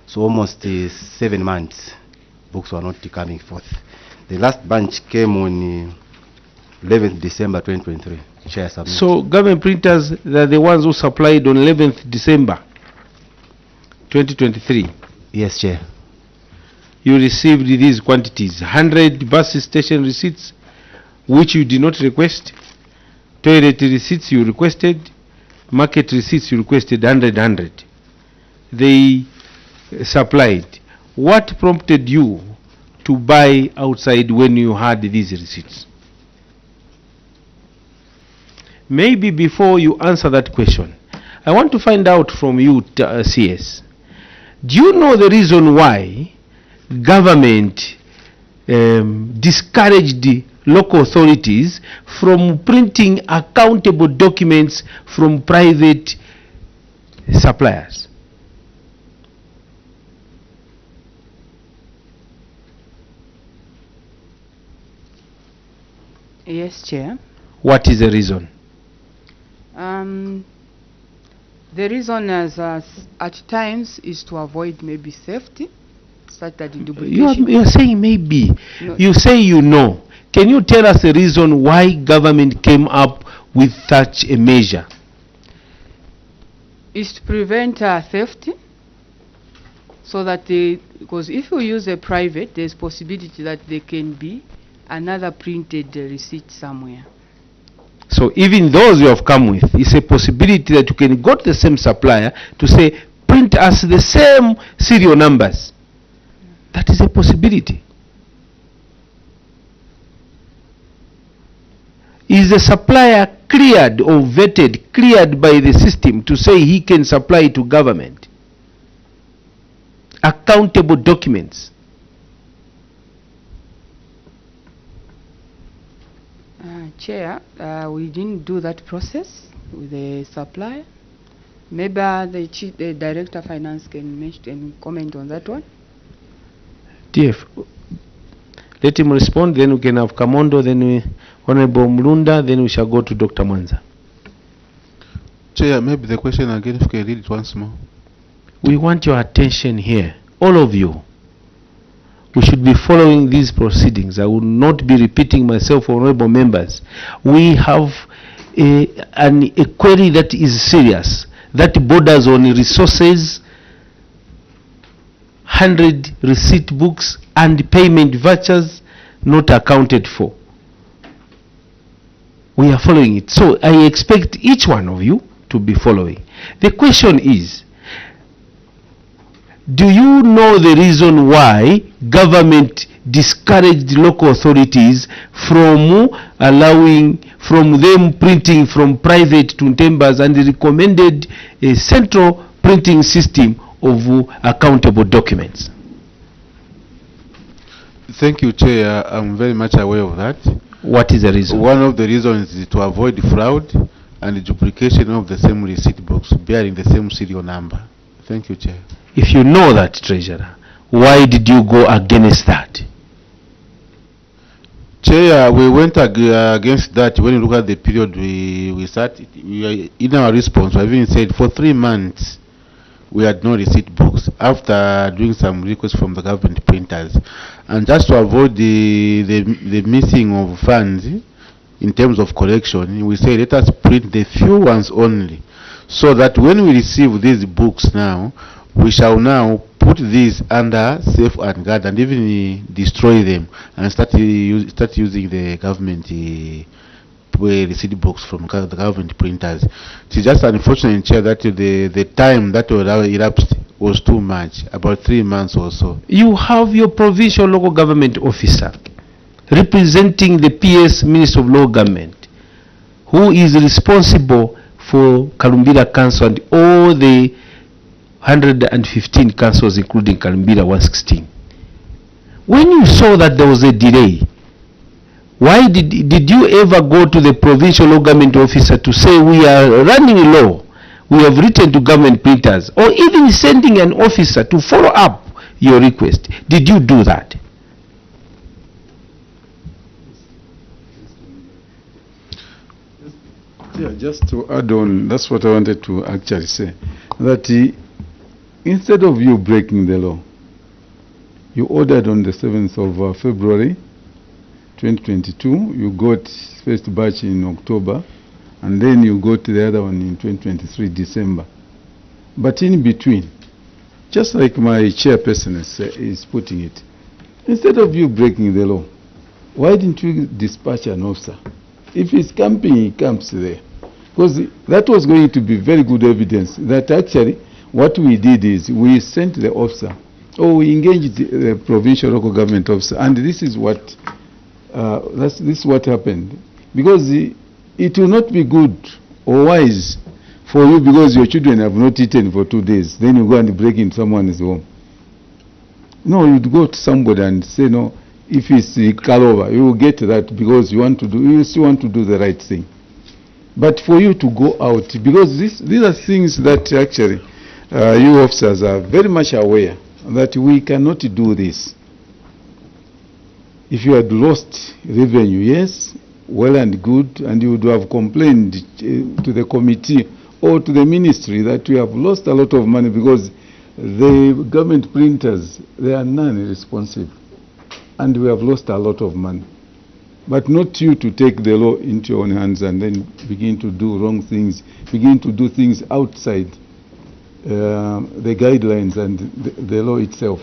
So almost 7 months, books were not coming forth. The last bunch came on 11th December 2023. Chair, submit. So government printers, they're the ones who supplied on 11th December 2023. Yes, Chair. You received these quantities, 100 bus station receipts, which you did not request, toilet receipts you requested, market receipts you requested 100. They supplied. What prompted you to buy outside when you had these receipts? Maybe before you answer that question, I want to find out from you, CS. Do you know the reason why government discouraged the local authorities from printing accountable documents from private suppliers? Yes, Chair. What is the reason? The reason is at times is to avoid maybe theft, such that the duplication. You are saying maybe. No. You say you know. Can you tell us the reason why government came up with such a measure? Is to prevent theft, so that because if you use a private, there's possibility that there can be another printed receipt somewhere. So even those you have come with, it's a possibility that you can go to the same supplier to say, print us the same serial numbers. That is a possibility. Is the supplier cleared or vetted, cleared by the system to say he can supply to government? Accountable documents. Chair, we didn't do that process with the supplier. Maybe the Director of Finance can comment on that one. DF, let him respond, then we can have Kamondo, then Honorable Mlunda, then we shall go to Dr. Mwanza. Chair, maybe the question again, if you can read it once more. We want your attention here, all of you. We should be following these proceedings. I will not be repeating myself, honorable members. We have a query that is serious, that borders on resources, 100 receipt books and payment vouchers not accounted for. We are following it. So I expect each one of you to be following. The question is, do you know the reason why government discouraged local authorities from them printing from private to Ntembas and recommended a central printing system of accountable documents? Thank you, Chair. I'm very much aware of that. What is the reason? One of the reasons is to avoid fraud and the duplication of the same receipt books bearing the same serial number. Thank you, Chair. If you know that, Treasurer, why did you go against that? Chair, we went against that when you look at the period we started. In our response, we even said for 3 months we had no receipt books after doing some requests from the government printers. And just to avoid the missing of funds in terms of collection, we say let us print the few ones only, so that when we receive these books now, we shall now put these under safe and guard and even destroy them and start using the government receipt books from the government printers. It's just unfortunate, Chair, that the time that elapsed was too much, about 3 months or so. You have your provincial local government officer representing the PS Minister of Local Government, who is responsible for Kalumbira Council and all the 115 councils, including Kalumbira 116. When you saw that there was a delay, why did you ever go to the provincial local government officer to say we are running low, we have written to government printers, or even sending an officer to follow up your request? Did you do that? Yeah, just to add on, that's what I wanted to actually say, that instead of you breaking the law, you ordered on the 7th of February 2022, you got first batch in October, and then you got the other one in 2023 December. But in between, just like my chairperson is putting it, instead of you breaking the law, why didn't you dispatch an officer If he's camping, he camps there. Because that was going to be very good evidence that actually what we did is we sent the officer, or we engaged the provincial local government officer, and this is what this is what happened. Because it will not be good or wise for you, because your children have not eaten for 2 days, then you go and break in someone's home. No, you'd go to somebody and say, no, if it's Kalova, you will get that because you still want to do the right thing. But for you to go out, because these are things that actually you officers are very much aware that we cannot do this. If you had lost revenue, yes, well and good, and you would have complained to the committee or to the ministry that we have lost a lot of money because the government printers, they are non-responsive, and we have lost a lot of money. But not you to take the law into your own hands and then begin to do wrong things, begin to do things outside the guidelines and the law itself.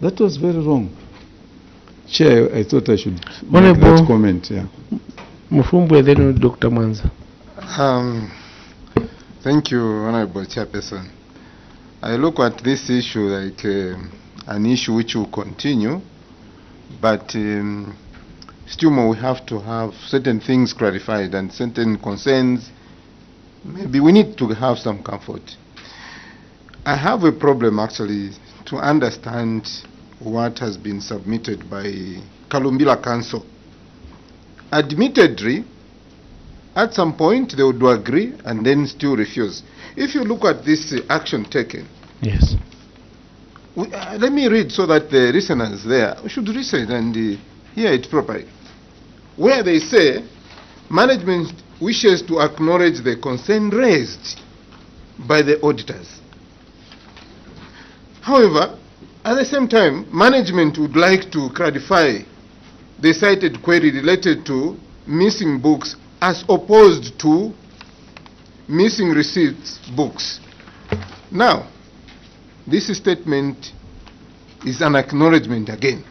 That was very wrong. Chair, I thought I should make that comment. Yeah. Mufumbwe, then Dr. Manza. Thank you, Honorable Chairperson. I look at this issue like an issue which will continue, but still more we have to have certain things clarified and certain concerns. Maybe we need to have some comfort. I have a problem actually to understand what has been submitted by Kalumbila Council. Admittedly, at some point they would agree and then still refuse. If you look at this action taken, yes. Let me read so that the listeners there should listen and hear it properly. Where they say, management wishes to acknowledge the concern raised by the auditors. However, at the same time, management would like to clarify the cited query related to missing books as opposed to missing receipts books. Now, this statement is an acknowledgement again.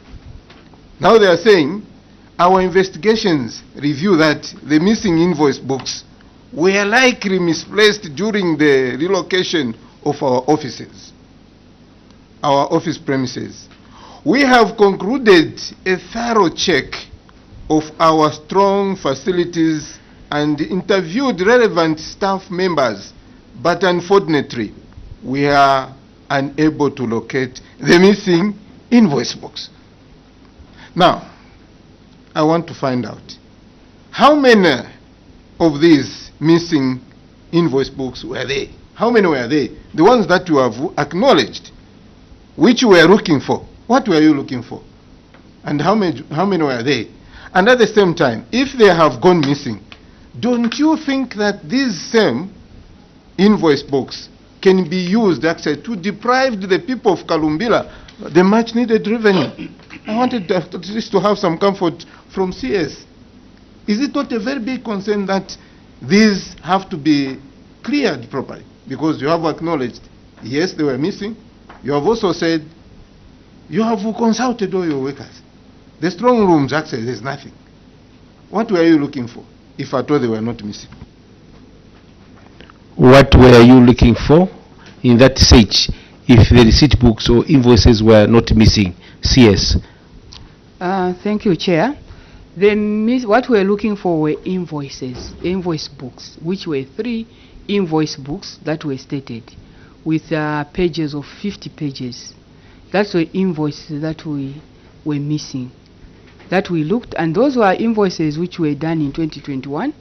Now they are saying, our investigations review that the missing invoice books were likely misplaced during the relocation of our offices, our office premises. We have concluded a thorough check of our strong facilities and interviewed relevant staff members, but unfortunately, we are unable to locate the missing invoice books. Now, I want to find out how many of these missing invoice books were they? How many were they? The ones that you have acknowledged, which you were looking for. What were you looking for? And how many were they? And at the same time, if they have gone missing, don't you think that these same invoice books can be used actually to deprive the people of Kalumbila the much needed revenue? I wanted to, at least to have some comfort from CS. Is it not a very big concern that these have to be cleared properly? Because you have acknowledged, yes, they were missing. You have also said you have consulted all your workers. The strong rooms, actually, there's nothing. What were you looking for, if at all they were not missing? What were you looking for in that search if the receipt books or invoices were not missing? CS. Thank you, Chair. What we're looking for were invoice books, which were 3 invoice books that were stated with pages of 50 pages. That's the invoices that we were missing, that we looked, and those were invoices which were done in 2021.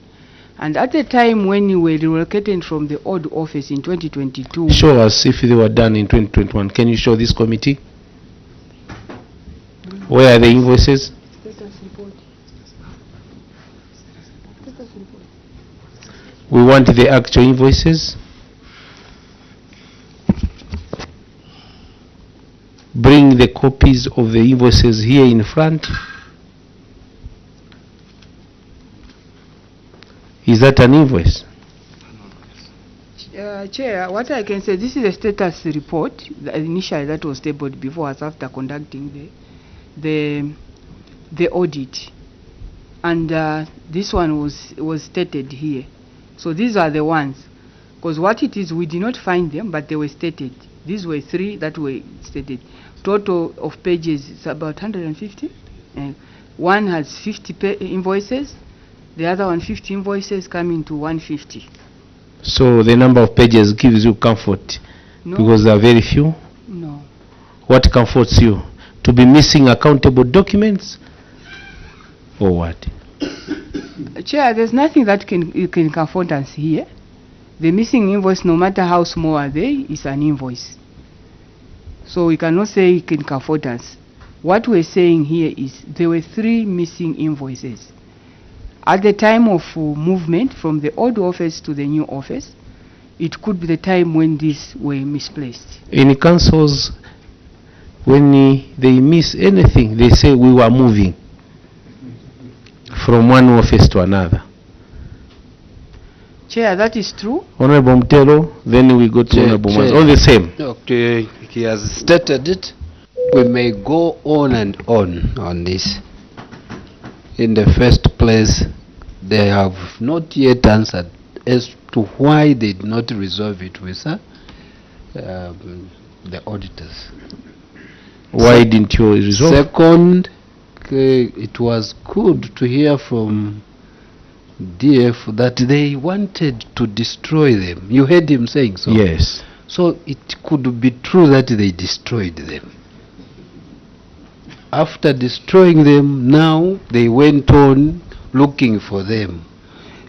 And at the time when you were relocated from the old office in 2022... Show us if they were done in 2021. Can you show this committee? Where are the invoices? Status report. Status report. We want the actual invoices. Bring the copies of the invoices here in front. Is that an invoice? Chair, what I can say, this is a status report. Initially, that was tabled before us after conducting the audit. and this one was stated here. So these are the ones. Because what it is, we did not find them, but they were stated. These were 3 that were stated. Total of pages is about 150. One has 50 invoices. The other one 50 invoices coming to 150. So the number of pages gives you comfort No. because there are very few? No. What comforts you? To be missing accountable documents? Or what? Chair, there's nothing that you can comfort us here. The missing invoice, no matter how small are they, is an invoice. So we cannot say you can comfort us. What we're saying here is there were 3 missing invoices. At the time of movement from the old office to the new office, it could be the time when these were misplaced. In councils, when they miss anything, they say we were moving from one office to another. Chair, that is true. Honorable Mtelo, then we go to Chair, Honorable Chair. Mwanza. All the same. Okay, he has stated it. We may go on and on this. In the first place, they have not yet answered as to why they did not resolve it with the auditors. Why didn't you resolve? Second, it was good to hear from DF that they wanted to destroy them. You heard him saying so? Yes. So it could be true that they destroyed them. After destroying them, now they went on looking for them.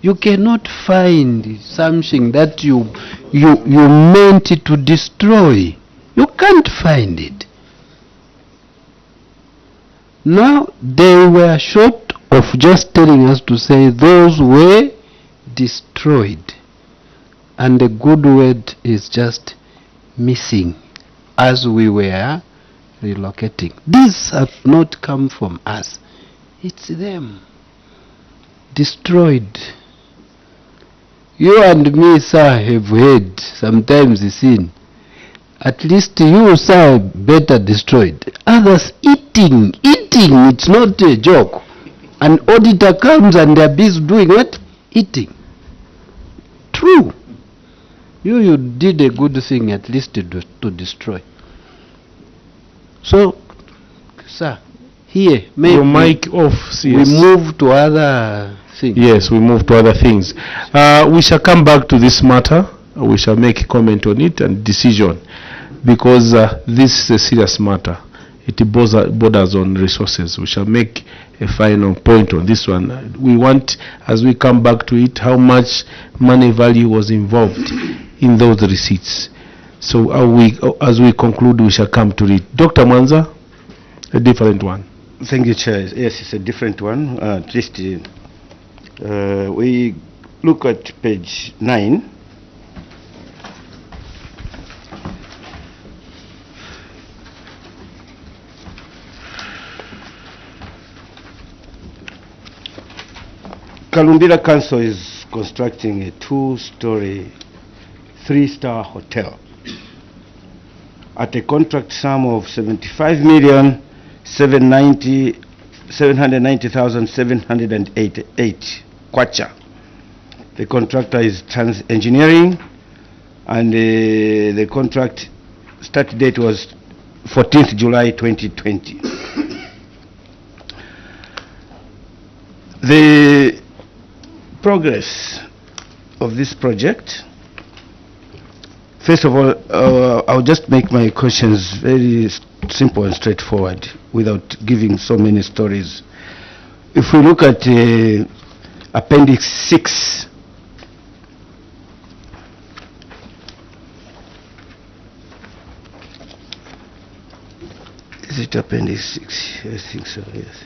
You cannot find something that you meant to destroy. You can't find it. Now they were short of just telling us to say those were destroyed. And the good word is just missing as we were relocating. These have not come from us. It's them. Destroyed. You and me, sir, have heard sometimes seen. At least you, sir, better destroyed. Others eating. It's not a joke. An auditor comes and they're busy doing what? Eating. True. You did a good thing at least to destroy. So, sir, here, maybe Your mic off. we Yes. move to other things. Yes, we move to other things. We shall come back to this matter. We shall make a comment on it and decision, because this is a serious matter. It borders on resources. We shall make a final point on this one. We want, as we come back to it, how much money value was involved in those receipts. So as we conclude, we shall come to it. Dr. Mwanza, a different one. Thank you, Chair. Yes, it's a different one. At least we look at page 9. Kalumbira Council is constructing a 2-story, 3-star hotel at a contract sum of 75,790,788 kwacha. The contractor is Trans Engineering, and the contract start date was 14th July 2020. The progress of this project, first of all, I'll just make my questions very simple and straightforward without giving so many stories. If we look at Appendix 6, is it Appendix 6? I think so, yes.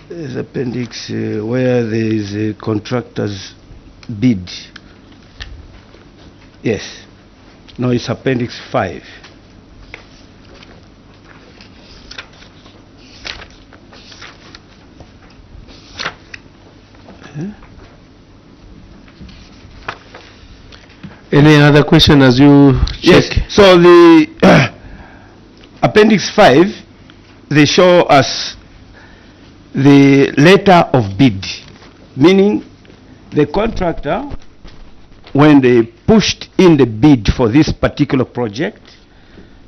There's Appendix where there is a contractor's bid. Yes. No, it's Appendix 5. Any other question as you check? Yes. So the Appendix 5 they show us the letter of bid, meaning the contractor, when they pushed in the bid for this particular project,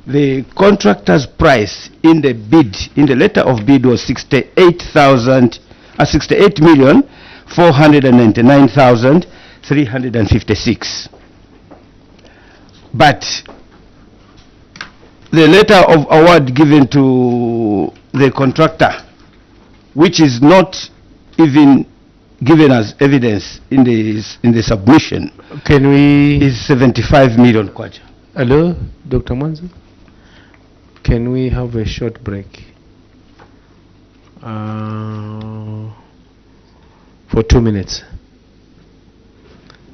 the contractor's price in the bid, in the letter of bid, was 68,499,356. But the letter of award given to the contractor, which is not even given as evidence in the submission, Can we... is 75 million kwacha. Hello, Dr. Mwanza? Can we have a short break? For 2 minutes.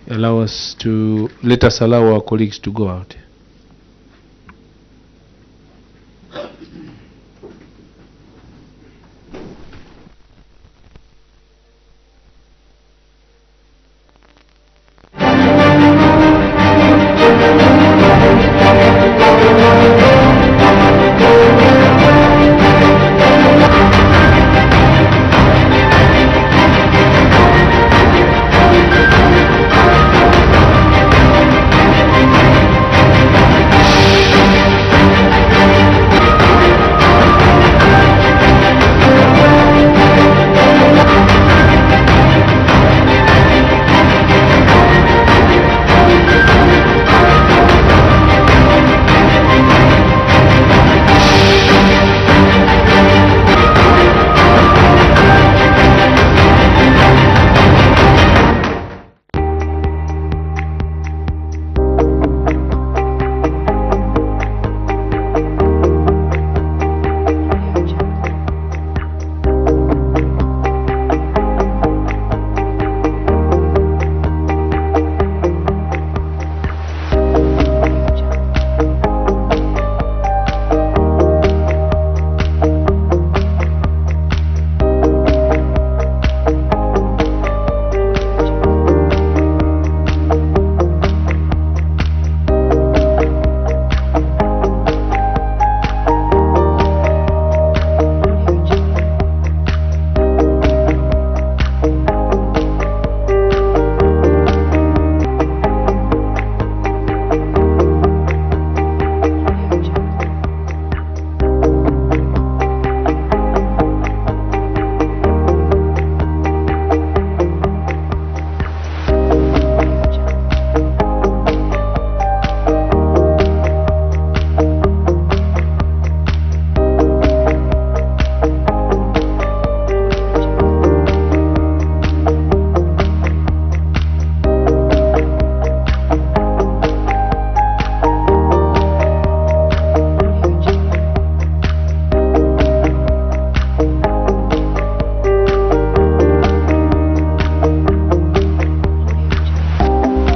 Let us allow our colleagues to go out.